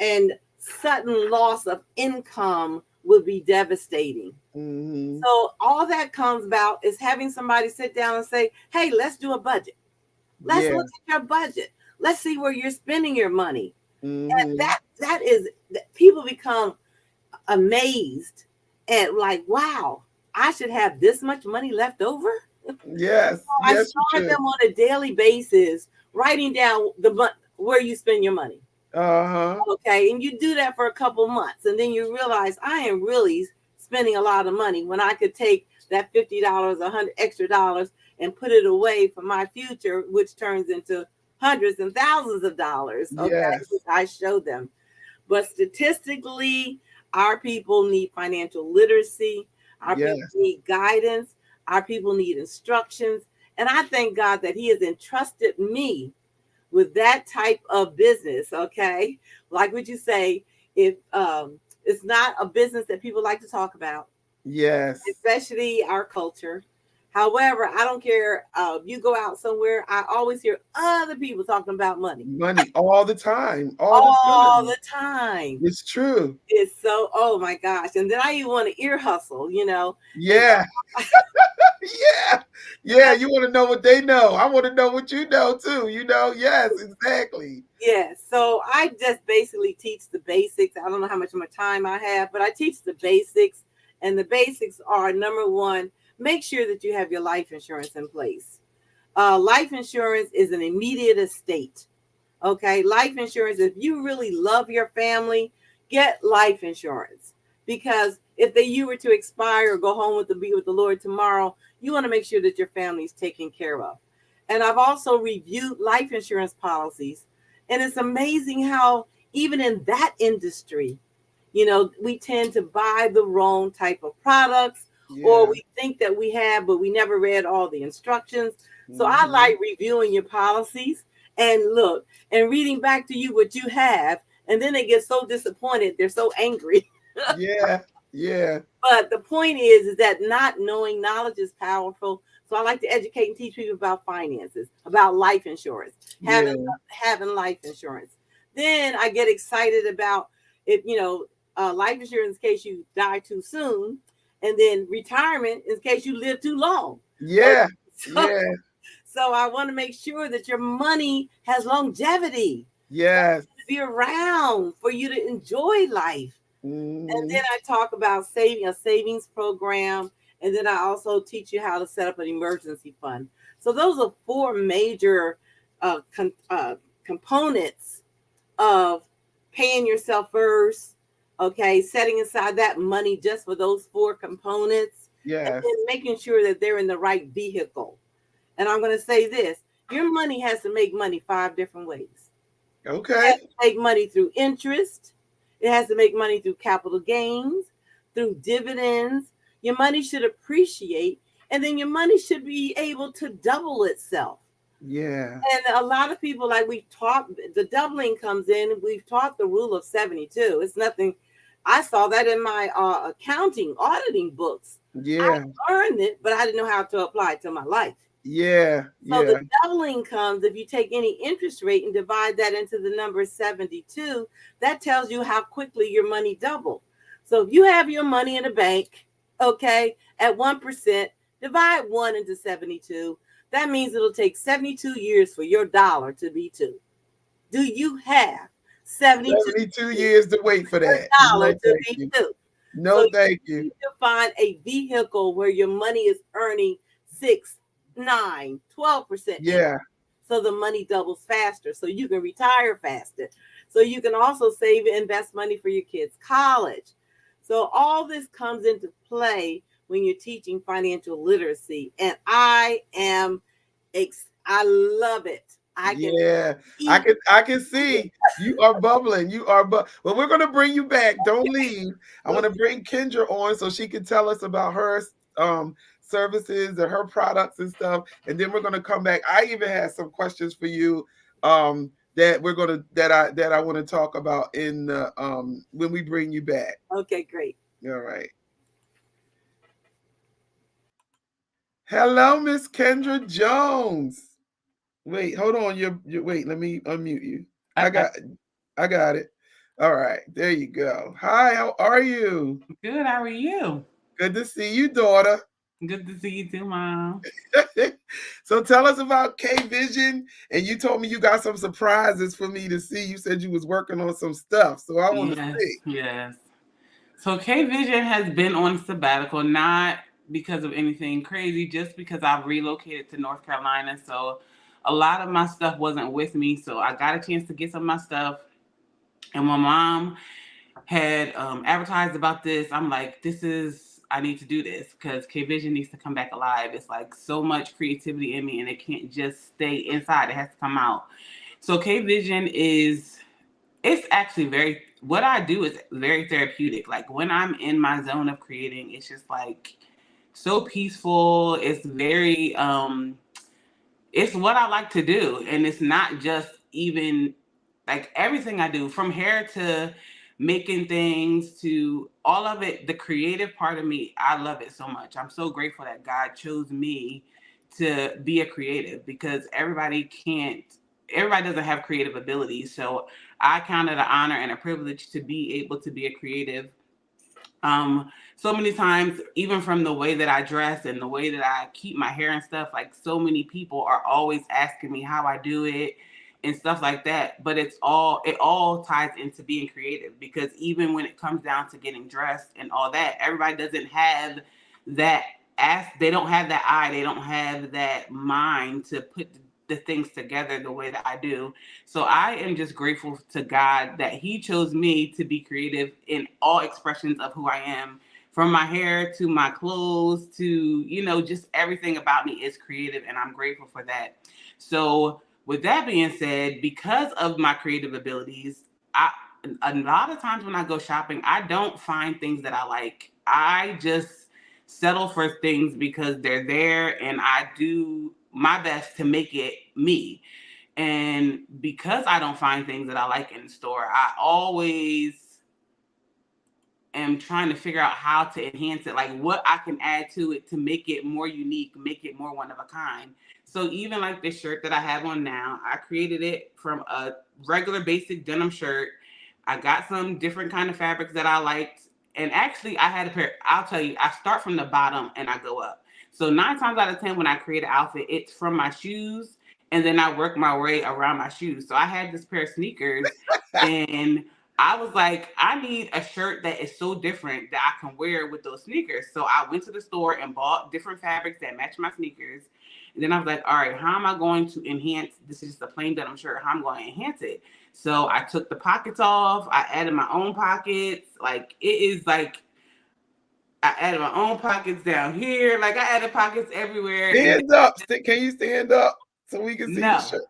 and sudden loss of income would be devastating. Mm-hmm. So all that comes about is having somebody sit down and say, hey, let's do a budget. Let's Yeah. look at your budget. Let's see where you're spending your money. And Mm-hmm. that is, people become amazed and like, wow, I should have this much money left over. Yes. So I Yes, you start should. them on a daily basis, writing down where you spend your money. Uh-huh. Okay. And you do that for a couple months. And then you realize I am really spending a lot of money when I could take that $50, $100 extra dollars and put it away for my future, which turns into hundreds and thousands of dollars. Okay. Yes. Which I show them. But statistically, our people need financial literacy. Our Yes. people need guidance. Our people need instructions. And I thank God that He has entrusted me with that type of business. Okay. Like would you say, if it's not a business that people like to talk about, Yes. especially our culture. However, I don't care. You go out somewhere, I always hear other people talking about money Money all the time. all the time. It's true. It's so, oh my gosh. And then I even want to ear hustle, Yeah. Yeah. Yeah. You want to know what they know. I want to know what you know too. Yes, exactly. Yeah. So I just basically teach the basics. I don't know how much more time I have, but I teach the basics. And the basics are, number one, make sure that you have your life insurance in place. Life insurance is an immediate estate. Okay. Life insurance, if you really love your family, get life insurance. Because if you were to expire or go home be with the Lord tomorrow, you want to make sure that your family is taken care of. And I've also reviewed life insurance policies. And it's amazing how, even in that industry, we tend to buy the wrong type of products, or Yeah. we think that we have, but we never read all the instructions. So I Hmm. like reviewing your policies and look and reading back to you what you have. And then they get so disappointed. They're so angry. Yeah. Yeah. But the point is that not knowing knowledge is powerful. So I like to educate and teach people about finances, about life insurance, Yeah. having life insurance. Then I get excited about if life insurance in case you die too soon, and then retirement in case you live too long. Yeah. So, Yeah. so I want to make sure that your money has longevity, Yes. to be around for you to enjoy life. And Hmm. then I talk about saving a savings program. And then I also teach you how to set up an emergency fund. So those are four major components of paying yourself first. Okay, setting aside that money just for those four components, and Yes. then making sure that they're in the right vehicle. And I'm going to say this: your money has to make money five different ways. It has Okay. to make money through interest. It has to make money through capital gains, through dividends. Your money should appreciate, and then your money should be able to double itself. Yeah. And a lot of people, like we taught, the doubling comes in. We've taught the rule of 72. It's nothing. I saw that in my accounting, auditing books. Yeah. I learned it, but I didn't know how to apply it to my life. Yeah. So the Yeah. doubling comes if you take any interest rate and divide that into the number 72, that tells you how quickly your money doubled. So if you have your money in a bank, okay, at 1%, divide 1 into 72. That means it'll take 72 years for your dollar to be two. Do you have 72 72 years years to wait for for your that. dollar No, to thank be you. two? So No, thank you you. need to find a vehicle where your money is earning 6, 9, 12% income. Yeah. So the money doubles faster. So you can retire faster. So you can also save and invest money for your kids' college. So all this comes into play when you're teaching financial literacy. And I love it. I can Yeah. I eat. can I can see you are bubbling. You are well, we're gonna bring you back. Don't leave. I want to bring Kendra on so she can tell us about her services and her products and stuff. And then we're gonna come back. I even had some questions for you that we're gonna that I want to talk about in the when we bring you back. Okay, great. All right. Hello, Miss Kendra Jones. Wait, hold on. You wait. Let me unmute you. I Okay. got I got it. All right, there you go. Hi, how are you? Good. How are you? Good to see you, daughter. Good to see you too, Mom. So tell us about K Vision, and you told me you got some surprises for me to see. You said you was working on some stuff, so I want to Yes, see. yes. So K Vision has been on sabbatical, not because of anything crazy, just because I've relocated to North Carolina. So a lot of my stuff wasn't with me. So I got a chance to get some of my stuff. And my mom had advertised about this. I'm like, I need to do this because K Vision needs to come back alive. It's like so much creativity in me and it can't just stay inside. It has to come out. So K Vision it's actually what I do is very therapeutic. Like when I'm in my zone of creating, it's just like so peaceful. It's what I like to do. And it's not just even like everything I do, from hair to making things to all of it, the creative part of me, I love it so much. I'm so grateful that God chose me to be a creative because everybody doesn't have creative abilities. So I count it an honor and a privilege to be able to be a creative. So many times, even from the way that I dress and the way that I keep my hair and stuff, like so many people are always asking me how I do it and stuff like that. But it all ties into being creative because even when it comes down to getting dressed and all that, everybody doesn't have that they don't have that eye, they don't have that mind to put the things together the way that I do. So I am just grateful to God that He chose me to be creative in all expressions of who I am, from my hair to my clothes to, just everything about me is creative, and I'm grateful for that. So, with that being said, because of my creative abilities, I a lot of times when I go shopping, I don't find things that I like. I just settle for things because they're there, and I do my best to make it me. And because I don't find things that I like in the store, I always am trying to figure out how to enhance it, like what I can add to it to make it more unique, make it more one of a kind. So even like this shirt that I have on now, I created it from a regular basic denim shirt. I got some different kind of fabrics that I liked. And actually I had a pair, I'll tell you, I start from the bottom and I go up. So 9 times out of 10 when I create an outfit, it's from my shoes and then I work my way around my shoes. So I had this pair of sneakers and I was like, I need a shirt that is so different that I can wear with those sneakers. So I went to the store and bought different fabrics that match my sneakers. And then I was like, all right, how am I going to enhance? This is just a plain denim shirt. How am I going to enhance it? So I took the pockets off. I added my own pockets. Like, it is like, I added my own pockets down here. Like, I added pockets everywhere. Stand up. Can you stand up so we can see the No. shirt?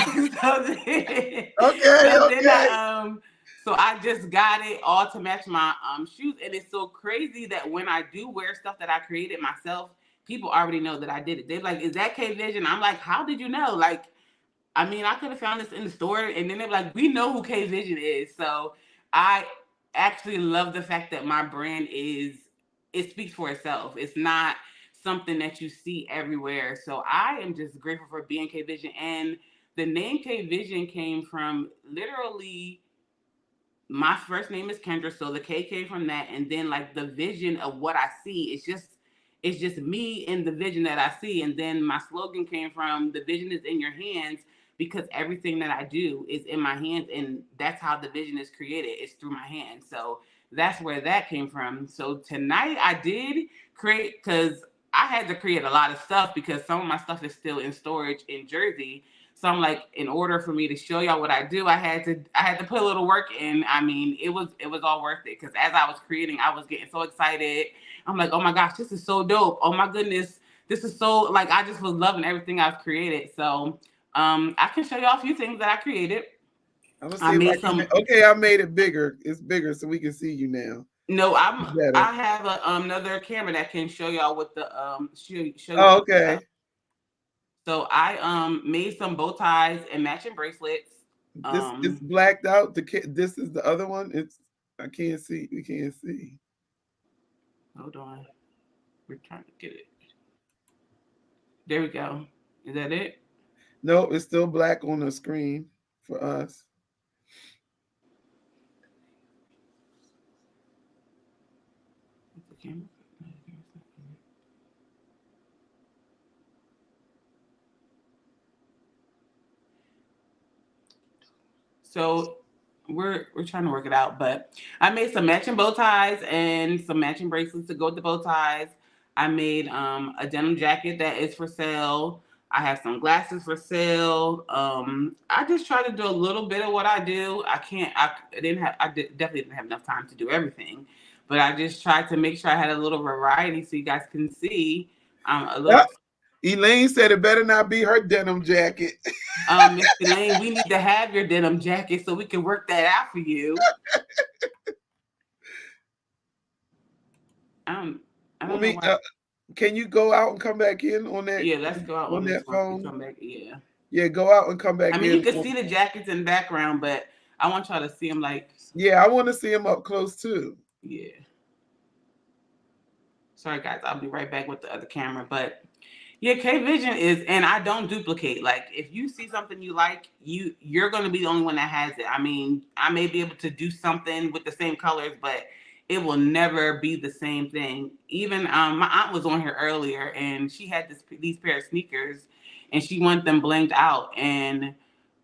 so then Okay. so I just got it all to match my shoes, and it's so crazy that when I do wear stuff that I created myself, people already know that I did it. They're like, "Is that K Vision?" I'm like, "How did you know?" Like, I mean, I could have found this in the store, and then they're like, "We know who K Vision is." So I actually love the fact that my brand it speaks for itself. It's not something that you see everywhere. So I am just grateful for being K Vision, and the name K Vision came from literally my first name is Kendra, so the K came from that, and then like the vision of what I see, it's just me and the vision that I see, and then my slogan came from the vision is in your hands because everything that I do is in my hands, and that's how the vision is created. It's through my hands, so that's where that came from. So tonight I did create because I had to create a lot of stuff because some of my stuff is still in storage in Jersey. So I'm like, in order for me to show y'all what I do, I had to put a little work in. I mean, it was all worth it because as I was creating, I was getting so excited. I'm like, oh my gosh, this is so dope. Oh my goodness, this is so like I just was loving everything I've created. So I can show y'all a few things that I created. I'm gonna I see if made I can. some. Okay, I made it bigger. It's bigger, so we can see you now. No, Better. I have another camera that can show y'all what the show you Oh, some okay. stuff. So I made some bow ties and matching bracelets. This is blacked out. This is the other one. I can't see. We can't see. Hold on. We're trying to get it. There we go. Is that it? No, it's still black on the screen for us. Okay. So we're trying to work it out, but I made some matching bow ties and some matching bracelets to go with the bow ties. I made a denim jacket that is for sale. I have some glasses for sale. I just try to do a little bit of what I do. I can't. Definitely didn't have enough time to do everything, but I just tried to make sure I had a little variety so you guys can see. A Yep. little. Elaine said it better not be her denim jacket. Miss Elaine, we need to have your denim jacket so we can work that out for you. I Let don't know me. why. Can you go out and come back in on that Yeah, let's go out on this once we phone? come back. Yeah. Yeah, go out and come I back mean, you in. can see the jackets in the background, but I want y'all to see them like, Yeah, I want to see him up close too. yeah. Sorry, guys. I'll be right back with the other camera. But yeah, K Vision is, and I don't duplicate. Like, if you see something you like, you're going to be the only one that has it. I mean, I may be able to do something with the same colors, but it will never be the same thing. Even my aunt was on here earlier, and she had these pair of sneakers, and she wanted them blinged out. And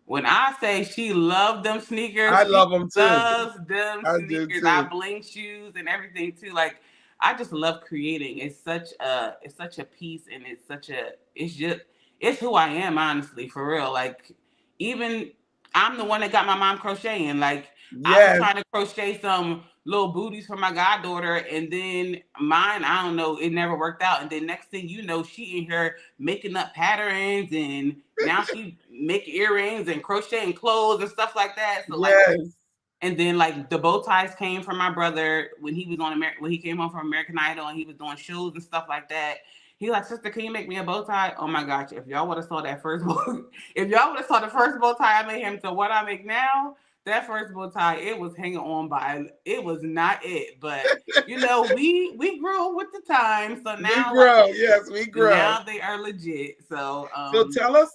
when I say she loved them I sneakers, she love them too. loves them I do sneakers. I too. bling shoes and everything too. Like, I just love creating. It's such a piece, and it's who I am, honestly, for real. Like, even I'm the one that got my mom crocheting. Like, I was Yes. trying to crochet some little booties for my goddaughter, and then mine, I don't know, it never worked out. And then next thing you know, she in here making up patterns, and now she make earrings and crocheting clothes and stuff like that. So like, Yes. and then like the bow ties came from my brother when he was on when he came home from American Idol and he was doing shows and stuff like that. He like, sister, can you make me a bow tie? Oh my gosh, if y'all would have saw that first bow, if y'all would have saw the first bow tie I made him to what I make now, that first bow tie, it was hanging on by, it was not it. But you know, we grew with the time, so We now like grow. Yes, we grow. now they are legit. So So tell us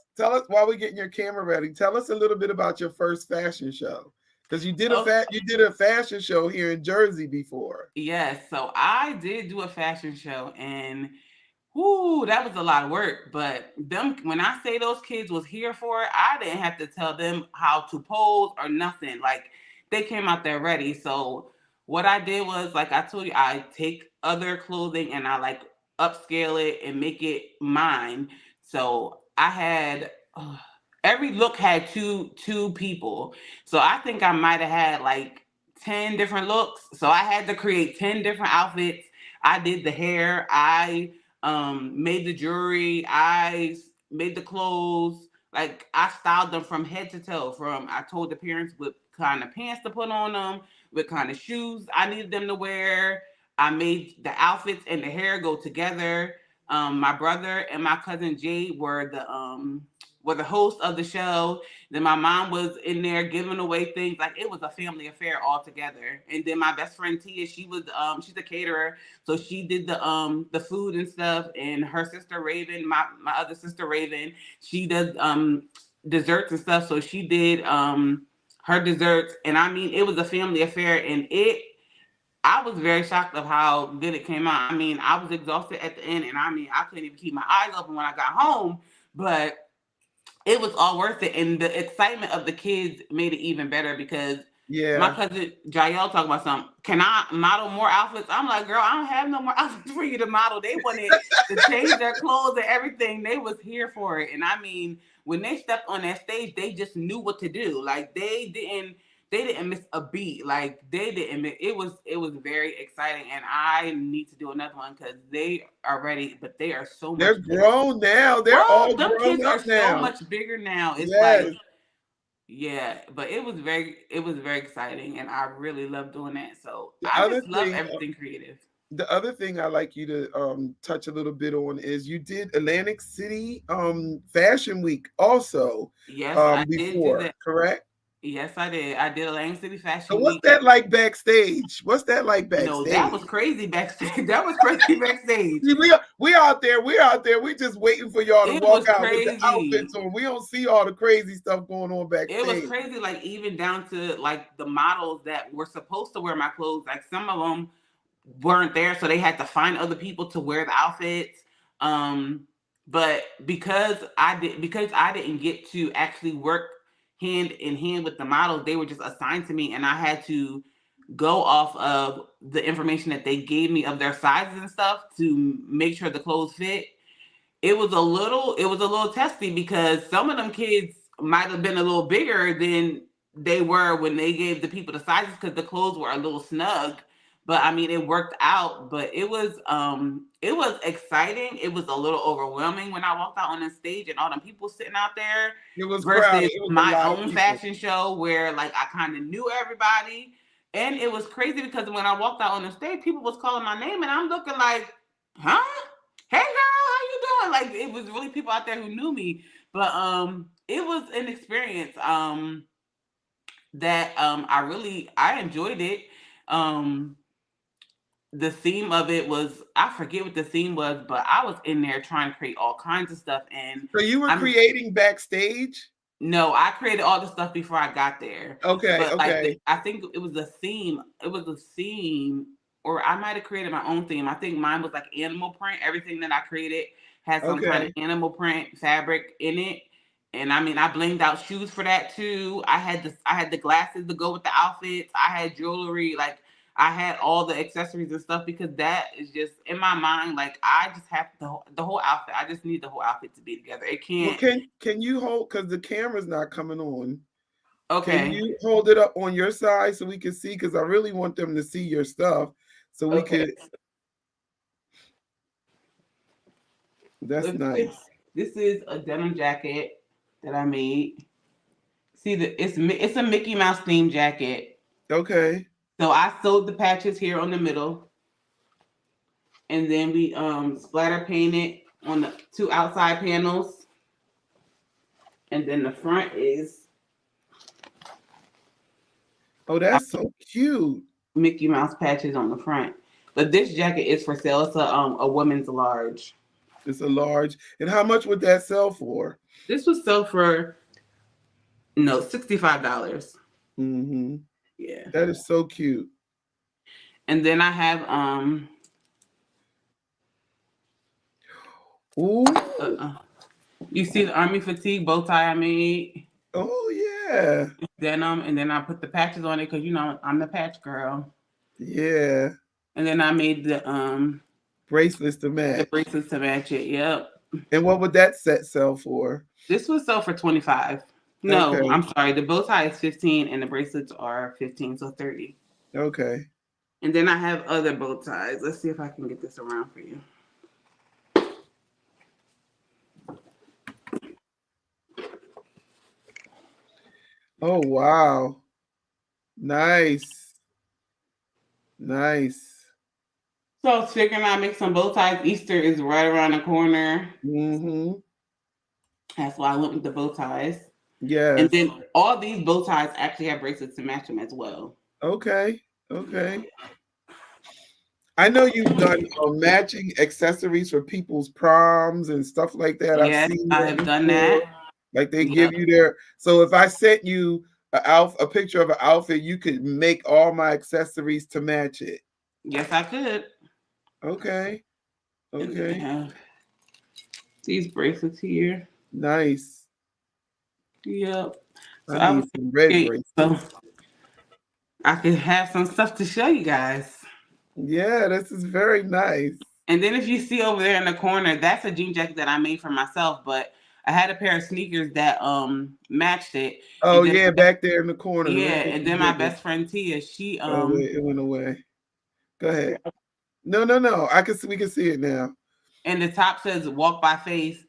while we're getting your camera ready, tell us a little bit about your first fashion show. Because you did you did a fashion show here in Jersey before. yes, so I did do a fashion show, and whoo, that was a lot of work. But them, when I say those kids was here for it, I didn't have to tell them how to pose or nothing. Like they came out there ready. So what I did was, like I told you, I take other clothing and I like upscale it and make it mine. So I had every look had two people. So I think I might have had like 10 different looks. So I had to create 10 different outfits. I did the hair. I made the jewelry, I made the clothes, like I styled them from head to toe. From I told the parents what kind of pants to put on them, what kind of shoes I needed them to wear. I made the outfits and the hair go together. My brother and my cousin Jay were the hosts of the show. Then my mom was in there giving away things. Like it was a family affair altogether. And then my best friend Tia, she was she's a caterer, so she did the food and stuff. And her sister Raven, my other sister Raven, she does desserts and stuff. So she did her desserts. And I mean, it was a family affair, and I was very shocked of how good it came out. I mean, I was exhausted at the end, and I mean, I couldn't even keep my eyes open when I got home, but it was all worth it. And the excitement of the kids made it even better because my Yeah. cousin Jael talking about something. Can I model more outfits? I'm like, girl, I don't have no more outfits for you to model. They wanted to change their clothes and everything. They was here for it. And I mean, when they stepped on that stage, they just knew what to do. Like they didn't miss a beat. Like they didn't miss, it was very exciting. And I need to do another one because they are ready, but they are so They're much bigger. grown now. They're Well, all them grown kids are up so now. much bigger now. It's like, Yes. yeah, but it was very exciting, and I really love doing that. So The I other just love thing everything creative. the other thing I like you to touch a little bit on is you did Atlantic City Fashion Week also Yes, I did do before, that. correct? Yes, I did. I did Atlantic City So Fashion what's Week. that like backstage? What's that like No, that was backstage? crazy backstage. That was crazy backstage. See, we out there, we just waiting for y'all to It walk was out with the crazy. outfits on. We don't see all the crazy stuff going on It was backstage. crazy, like even down to like the models that were supposed to wear my clothes. Like some of them weren't there, so they had to find other people to wear the outfits. Um, but because I didn't get to actually work hand in hand with the models, they were just assigned to me, and I had to go off of the information that they gave me of their sizes and stuff to make sure the clothes fit. It was a little testy because some of them kids might have been a little bigger than they were when they gave the people the sizes because the clothes were a little snug. But I mean, it worked out. But it was exciting. It was a little overwhelming when I walked out on the stage and all them people sitting out there It was crowded. versus It was a my lot of own people. fashion show where like I kind of knew everybody. And it was crazy because when I walked out on the stage, people was calling my name and I'm looking like, huh? Hey girl, how you doing? Like it was really people out there who knew me. But it was an experience that I enjoyed it. Um the theme of it was, I forget what the theme was, but I was in there trying to create all kinds of stuff. And So you were I'm creating backstage? no, I created all the stuff before I got there. Okay, But like okay, I think it was a theme. It was a theme, or I might have created my own theme. I think mine was like animal print. Everything that I created had some kind of okay. animal print fabric in it. And I mean, I blinged out shoes for that too. I had the glasses to go with the outfits. I had jewelry. Like I had all the accessories and stuff because that is just in my mind. Like I just have the whole outfit. I just need the whole outfit to be together. It Well, can't. can you hold because the camera's not coming on? Can Okay. you hold it up on your side so we can see? Because I really want them to see your stuff, so we Okay. could. That's So nice. this is a denim jacket that I made. See it's a Mickey Mouse themed jacket. Okay. So I sewed the patches here on the middle, and then we splatter painted on the two outside panels, and then the front is Oh, that's so cute. Mickey Mouse patches on the front. But this jacket is for sale. It's a woman's large. It's a large. And how much would that sell for? This was sold for no $65. Mm-hmm. Yeah. That is so cute. And then I have Ooh. you see the army fatigue bow tie I made. Oh yeah. Denim, and then I put the patches on it because I'm the patch girl. Yeah. And then I made Bracelets to the match. bracelets to match it. Yep. And what would that set sell for? This was sold for 25. No, Okay. I'm sorry. The bow tie is 15 and the bracelets are 15, so 30. Okay. And then I have other bow ties. Let's see if I can get this around for you. Oh wow. Nice. Nice. So I was figuring I'd make some bow ties. Easter is right around the corner. Mm-hmm. That's why I went with the bow ties. And Yes. then all these bow ties actually have bracelets to match them as well. Okay. Okay. I know you've done matching accessories for people's proms and stuff like that. I've Yes, seen I that have done before. that. Like they Yep. give you their. So if I sent you a picture of an outfit, you could make all my accessories to match it. Yes, I could. Okay. And then I Okay. have these bracelets here. Nice. Yep. I So I need was some red so bracelets. I could have some stuff to show you guys. Yeah, this is very nice. And then if you see over there in the corner, that's a jean jacket that I made for myself, but I had a pair of sneakers that matched it. Oh And then yeah, back there in the corner. yeah, Let's see if and we then my get this. best friend Tia, she Oh wait, it went away. Go ahead. No, no, no. I can see. We can see it now. and the top says walk by faith,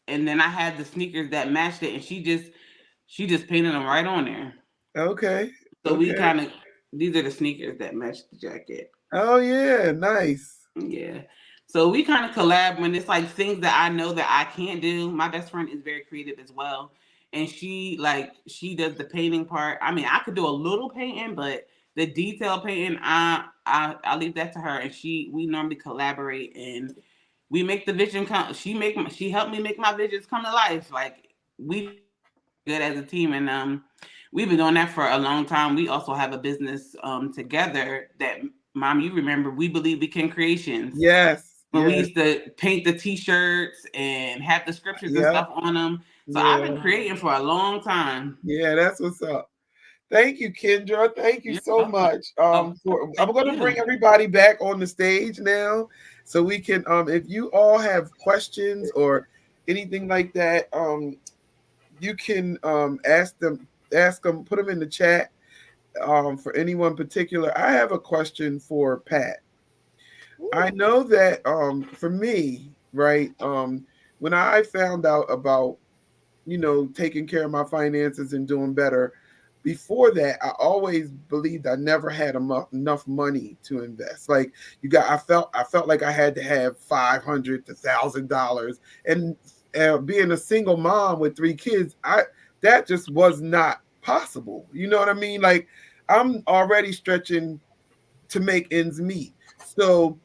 and then I had the sneakers that matched it, and she just painted them right on there. Okay. So we Okay. kind of these are the sneakers that match the jacket. Oh yeah, nice. Yeah. So we kind of collab when it's like things that I know that I can't do. My best friend is very creative as well. And she does the painting part. I mean, I could do a little painting, but the detail painting, I leave that to her. And we normally collaborate and we make the vision come. She helped me make my visions come to life. Like we just work really good as a team, and we've been doing that for a long time. We also have a business together that Mom, you remember, We Believe We Can Creations. Yes. When we Yes. used to paint the T-shirts and have the scriptures and Yep. stuff on them. So I've been Yeah. creating for a long time. Yeah. That's what's up. Thank you, Kendra. Thank you You're so welcome. much. Oh, I'm thank going to you. bring everybody back on the stage now, so we can. If you all have questions or anything like that, you can ask them. Ask them. Put them in the chat. For anyone particular, I have a question for Pat. I know that for me, right, when I found out about taking care of my finances and doing better. Before that, I always believed I never had enough money to invest. Like I felt like I had to have $500 to $1,000, and being a single mom with 3 kids, that just was not possible. You know what I mean? Like I'm already stretching to make ends meet. So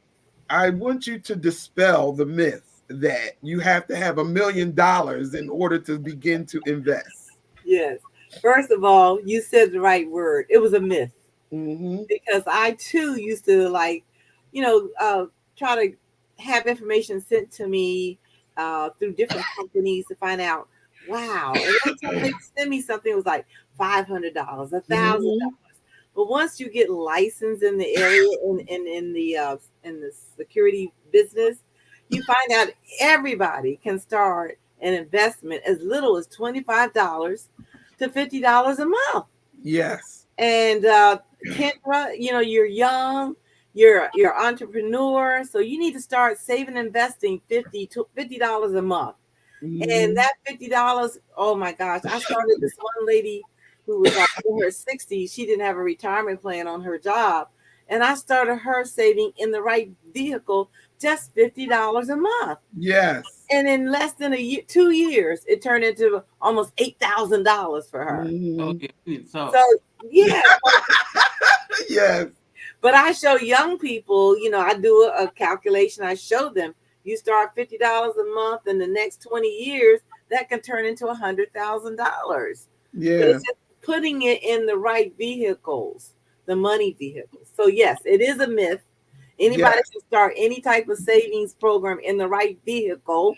I want you to dispel the myth that you have to have $1 million in order to begin to invest. Yes. First of all, you said the right word. It was a myth Mm-hmm. because I too used to try to have information sent to me through different companies to find out. Wow! And every time they send me something, it was like $500, Mm-hmm. $1,000. But once you get licensed in the area in the security business, you find out everybody can start an investment as little as $25 to $50 a month. Yes. And Kendra, you're young, you're an entrepreneur, so you need to start saving, investing $50 a month. And Mhm. that $50, oh my gosh, I started this one lady who was like in her 60s. She didn't have a retirement plan on her job. And I started her saving in the right vehicle just $50 a month. Yes. And in less than 2 years, it turned into almost $8,000 for her. Oh Mhm. yeah, So, so yeah. Yes. But I show young people, I do a calculation. I show them you start $50 a month in the next 20 years, that can turn into $100,000. But Yeah. it's just putting it in the right vehicles, the money vehicles. So, yes, it is a myth. Anybody Yes. can start any type of savings program in the right vehicle,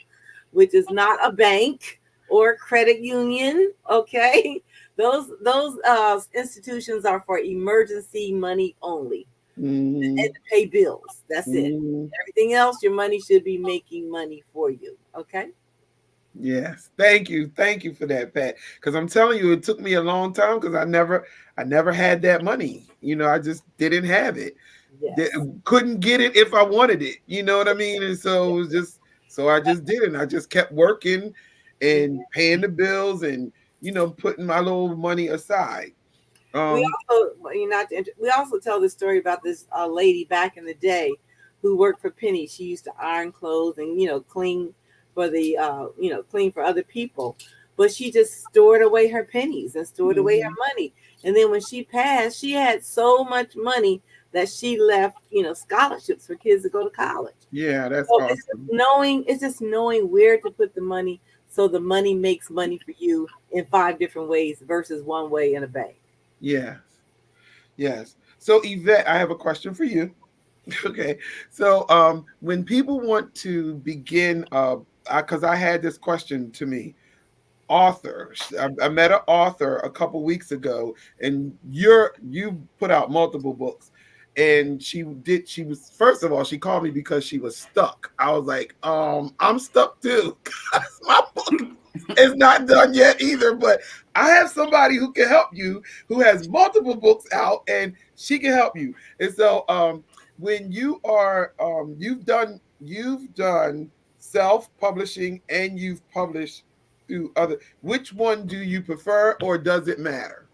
which is not a bank or a credit union. Okay. Those institutions are for emergency money only and Mhm. to pay bills. That's it. Mhm. Everything else, your money should be making money for you. Okay. Yes. Thank you. Thank you for that, Pat. Because I'm telling you, it took me a long time because I never had that money. I just didn't have it. Di- Yes. Couldn't get it if I wanted it. You know what I mean? And so it was just so I just did it. And I just kept working Mhm. and paying the bills and putting my little money aside. We Um, also, we also tell the story about this lady back in the day who worked for Penny. She used to iron clothes and clean for clean for other people, but she just stored away her pennies and stored away mhm. her money. And then when she passed, she had so much money that she left scholarships for kids to go to college. Yeah, that's So awesome. it's just knowing where to put the money so the money makes money for you in 5 different ways versus one way in a bank. Yes, yes. So Yvette, I have a question for you. Okay. So when people want to begin because I had this question to me, author. I met an author a couple weeks ago, and you put out multiple books. And she was first of all, she called me because she was stuck. I was like, I'm stuck too. 'Cause my book is not done yet either. But I have somebody who can help you who has multiple books out and she can help you. And so when you've done self-publishing and you've published through other, which one do you prefer or does it matter?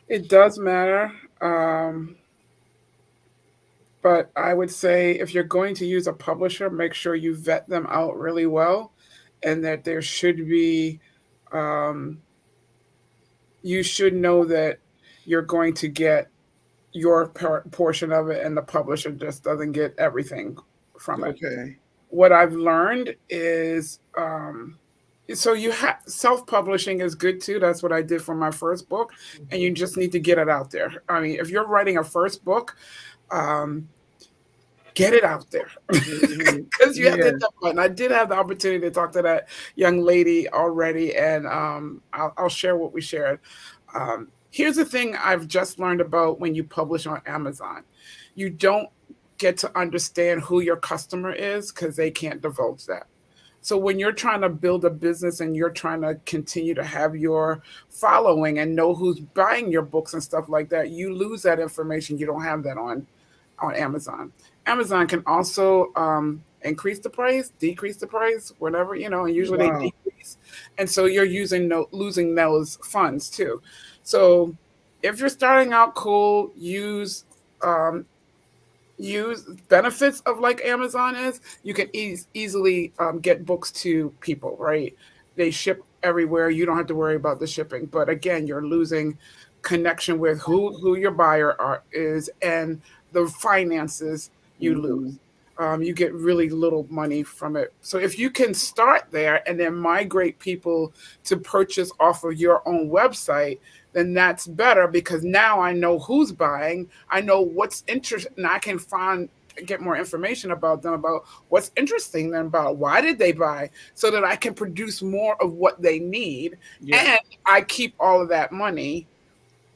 It does matter. Um, but I would say if you're going to use a publisher, make sure you vet them out really well and that there should be, um, you should know that you're going to get your portion of it and the publisher just doesn't get everything from it. Okay. What I've learned is so you have self-publishing is good too. That's what I did for my first book, and you Mhm. just need to get it out there. I mean, if you're writing a first book, um, get it out there Mhm. because you have to Yeah. hit that button. I did have the opportunity to talk to that young lady already, and I'll share what we shared. Here's the thing I've just learned about when you publish on Amazon. You don't get to understand who your customer is because they can't divulge that. So when you're trying to build a business and you're trying to continue to have your following and know who's buying your books and stuff like that, you lose that information. You don't have that on Amazon. Amazon can also increase the price, decrease the price, whatever, and usually they Wow. decrease. And so you're losing those funds too. So if you're starting out cool, um, use benefits of like Amazon is you can easily get books to people, right? They ship everywhere. You don't have to worry about the shipping. But again, you're losing connection with who your is and the finances you lose. Mhm. You get really little money from it. So if you can start there and then migrate people to purchase off of your own website, then that's better because now I know who's buying. I know what's interesting, and I can get more information about them, about what's interesting them, about why did they buy, so that I can produce more of what they need, Yeah. and I keep all of that money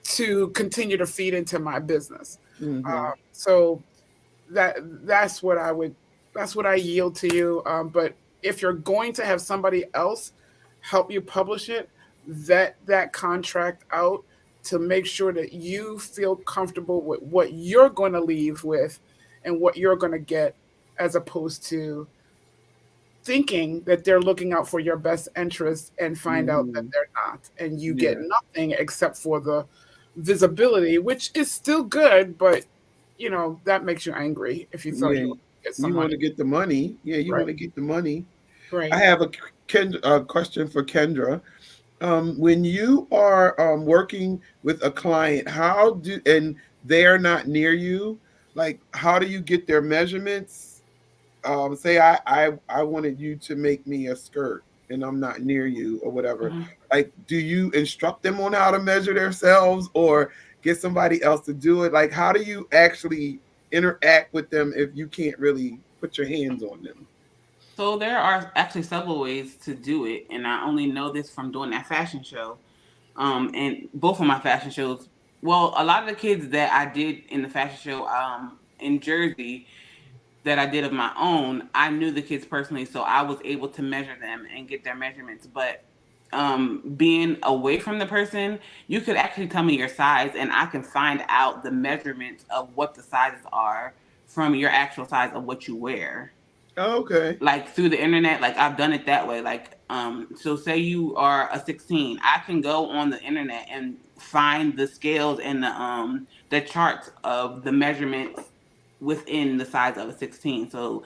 to continue to feed into my business. Mhm. So that that's what I would that's what I yield to you. But if you're going to have somebody else help you publish it, vet that contract out to make sure that you feel comfortable with what you're going to leave with and what you're going to get, as opposed to thinking that they're looking out for your best interest and find out that Hmm. they're not, and you get Yeah. nothing except for the visibility, which is still good, but that makes you angry if you thought Yeah. you were going to get some You want money. to get the money. Yeah, you Right, want to get the money. I right. have a question for Kendra. When you are working with a client, how do and they are not near you, like how do you get their measurements? Say I wanted you to make me a skirt and I'm not near you or whatever. Mhm. Like, do you instruct them on how to measure themselves or get somebody else to do it? Like, how do you actually interact with them if you can't really put your hands on them? So there are actually several ways to do it, and I only know this from doing that fashion show. And both of my fashion shows, well, a lot of the kids that I did in the fashion show, in Jersey, that I did of my own, I knew the kids personally, so I was able to measure them and get their measurements. But being away from the person, you could actually tell me your size, and I can find out the measurements of what the sizes are from your actual size of what you wear, Okay. like through the internet. Like I've done it that way. Like so say you are a 16, I can go on the internet and find the scales and the charts of the measurements within the size of a 16. So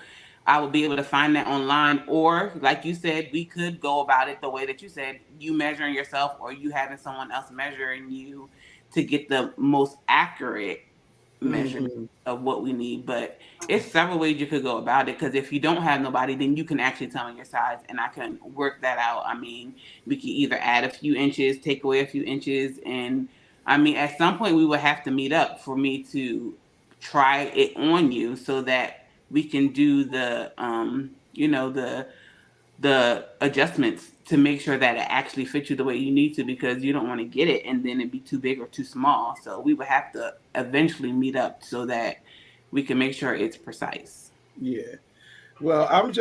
I would be able to find that online, or like you said, we could go about it the way that you said, you measuring yourself or you having someone else measuring you to get the most accurate measurement Hmm. of what we need. But it's several ways you could go about it, because if you don't have nobody, then you can actually tell me your size and I can work that out. I mean, we could either add a few inches, take away a few inches, and I mean, at some point we would have to meet up for me to try it on you so that we can do the adjustments to make sure that it actually fits you the way you need to, because you don't want to get it and then it be too big or too small. So we would have to eventually meet up so that we can make sure it's precise. Yeah. Well, I'm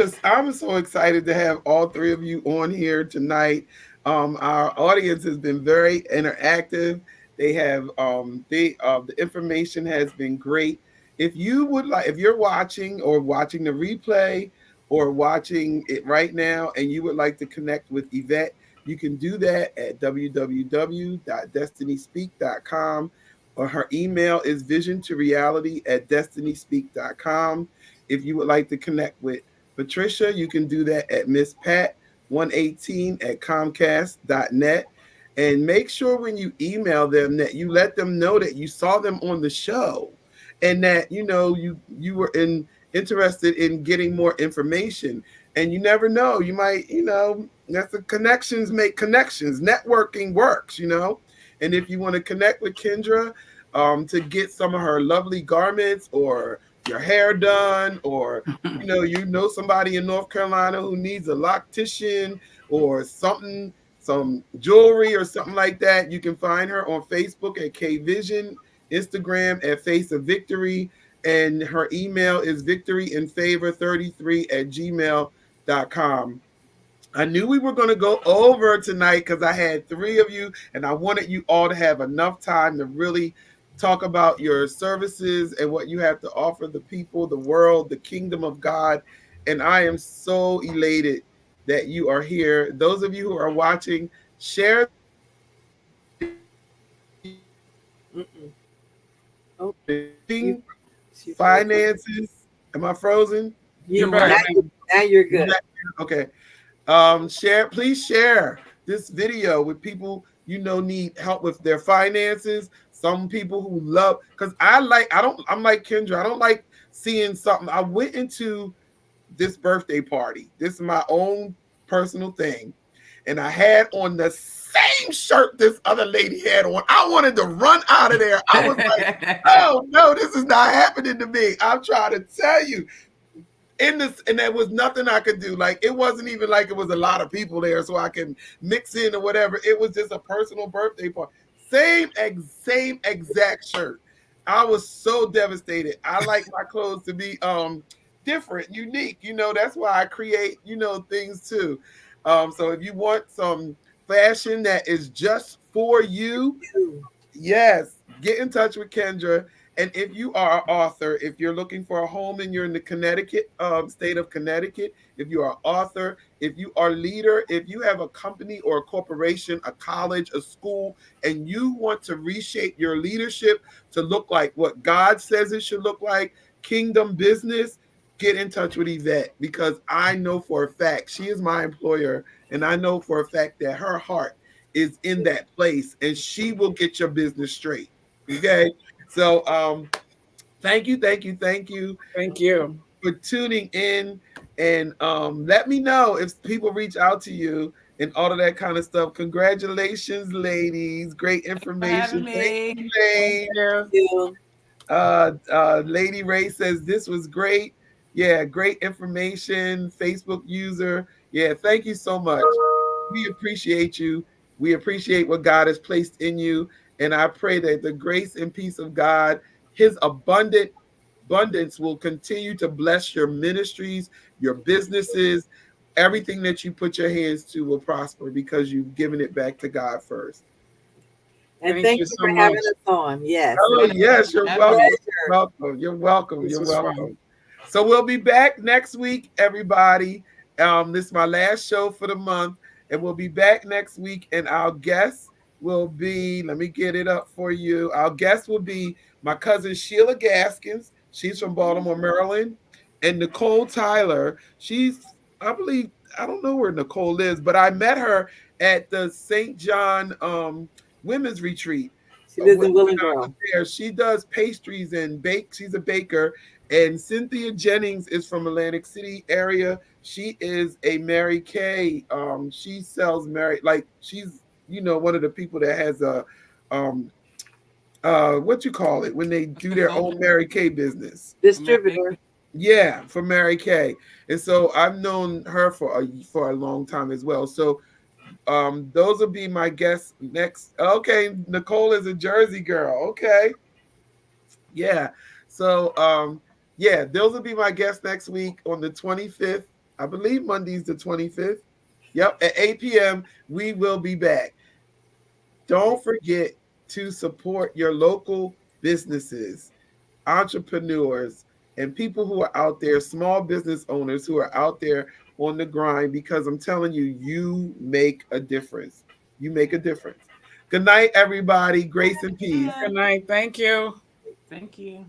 so excited to have all three of you on here tonight. Our audience has been very interactive. They have the information has been great. If you would like, if you're watching or watching the replay or watching it right now and you would like to connect with Yvette, you can do that at www.destinyspeak.com, or her email is visiontoreality@destinyspeak.com. If you would like to connect with Patricia, you can do that at Miss Pat 118 at Comcast.net. And make sure when you email them that you let them know that you saw them on the show and that you were interested in getting more information. And you never know, you might, that's the connections make connections. Networking works. And if you want to connect with Kendra to get some of her lovely garments or your hair done, or somebody in North Carolina who needs a loctician or something, some jewelry or something like that, you can find her on Facebook at K Vision, Instagram at Face of Victory, and her email is victoryinfavor33@gmail.com. I knew we were going to go over tonight because I had three of you and I wanted you all to have enough time to really talk about your services and what you have to offer the people, the world, the kingdom of God. And I am so elated that you are here. Those of you who are watching, share the video with people you know need help with Mm-mm. their Oh, you, finances. she frozen. Finances. Am I frozen? You're You back. Now, were. now you're You good. okay. Please share this video with people need help with their finances. Some people who love, because I'm like Kendra, I don't like seeing something. I went into this birthday party. This is my own personal thing. And I had on the same shirt this other lady had on. I wanted to run out of there. I was like, oh no, this is not happening to me. I'm trying to tell you, and there was nothing I could do. Like, it wasn't even like it was a lot of people there so I can mix in or whatever. It was just a personal birthday party. Same exact shirt. I was so devastated. I like my clothes to be different, unique. That's why I create, things too. So if you want some fashion that is just for you, yes, get in touch with Kendra. And if you are an author, if you're looking for a home and you're in the Connecticut state of Connecticut, if you are an author, if you are a leader, if you have a company or a corporation, a college, a school, and you want to reshape your leadership to look like what God says it should look like, kingdom business, get in touch with Yvette, because I know for a fact she is my employer, and I know for a fact that her heart is in that place, and she will get your business straight. Okay. So thank you, thank you, thank you Thank you. for tuning in. And let me know if people reach out to you and all of that kind of stuff. Congratulations, ladies. Great For having information. Thank me. you, Thank Lane. you. You. Lady Ray says this was great. Yeah, great information. Facebook user. Yeah, thank you so much. We appreciate you. We appreciate what God has placed in you. And I pray that the grace and peace of God, his abundance will continue to bless your ministries, your businesses. Everything that you put your hands to will prosper because you've given it back to God first. And Thank thank you you so for much. having us on. Yes. Oh, yes, you're Having welcome. me. Pleasure. Welcome. You're welcome. This You're was fun. welcome. So we'll be back next week, everybody. This is my last show for the month, and we'll be back next week. And our guest will be, let me get it up for you. Our guest will be my cousin Sheila Gaskins. She's from Baltimore, Maryland. And Nicole Tyler. She's, I believe, I don't know where Nicole lives, but I met her at the St. John women's retreat. She lives When in I was Willingboro. there, she does pastries and bake. She's a baker. And Cynthia Jennings is from Atlantic City area. She is a Mary Kay. She sells Mary, like she's one of the people that has a um what you call it when they A do their own consultant Mary Kay business. for Mary Distributor. Yeah, for Mary Kay. And so I've known her for a long time as well. So those will be my guests next. Okay, Nicole is a Jersey girl. Okay. Yeah. So yeah, those will be my guests next week on the 25th. I believe Monday's the 25th. Yep, at 8 p.m. we will be back. Don't forget to support your local businesses, entrepreneurs, and people who are out there, small business owners who are out there on the grind, because I'm telling you, you make a difference. You make a difference. Good night, everybody. Grace and peace. Good night. Thank you. Thank you.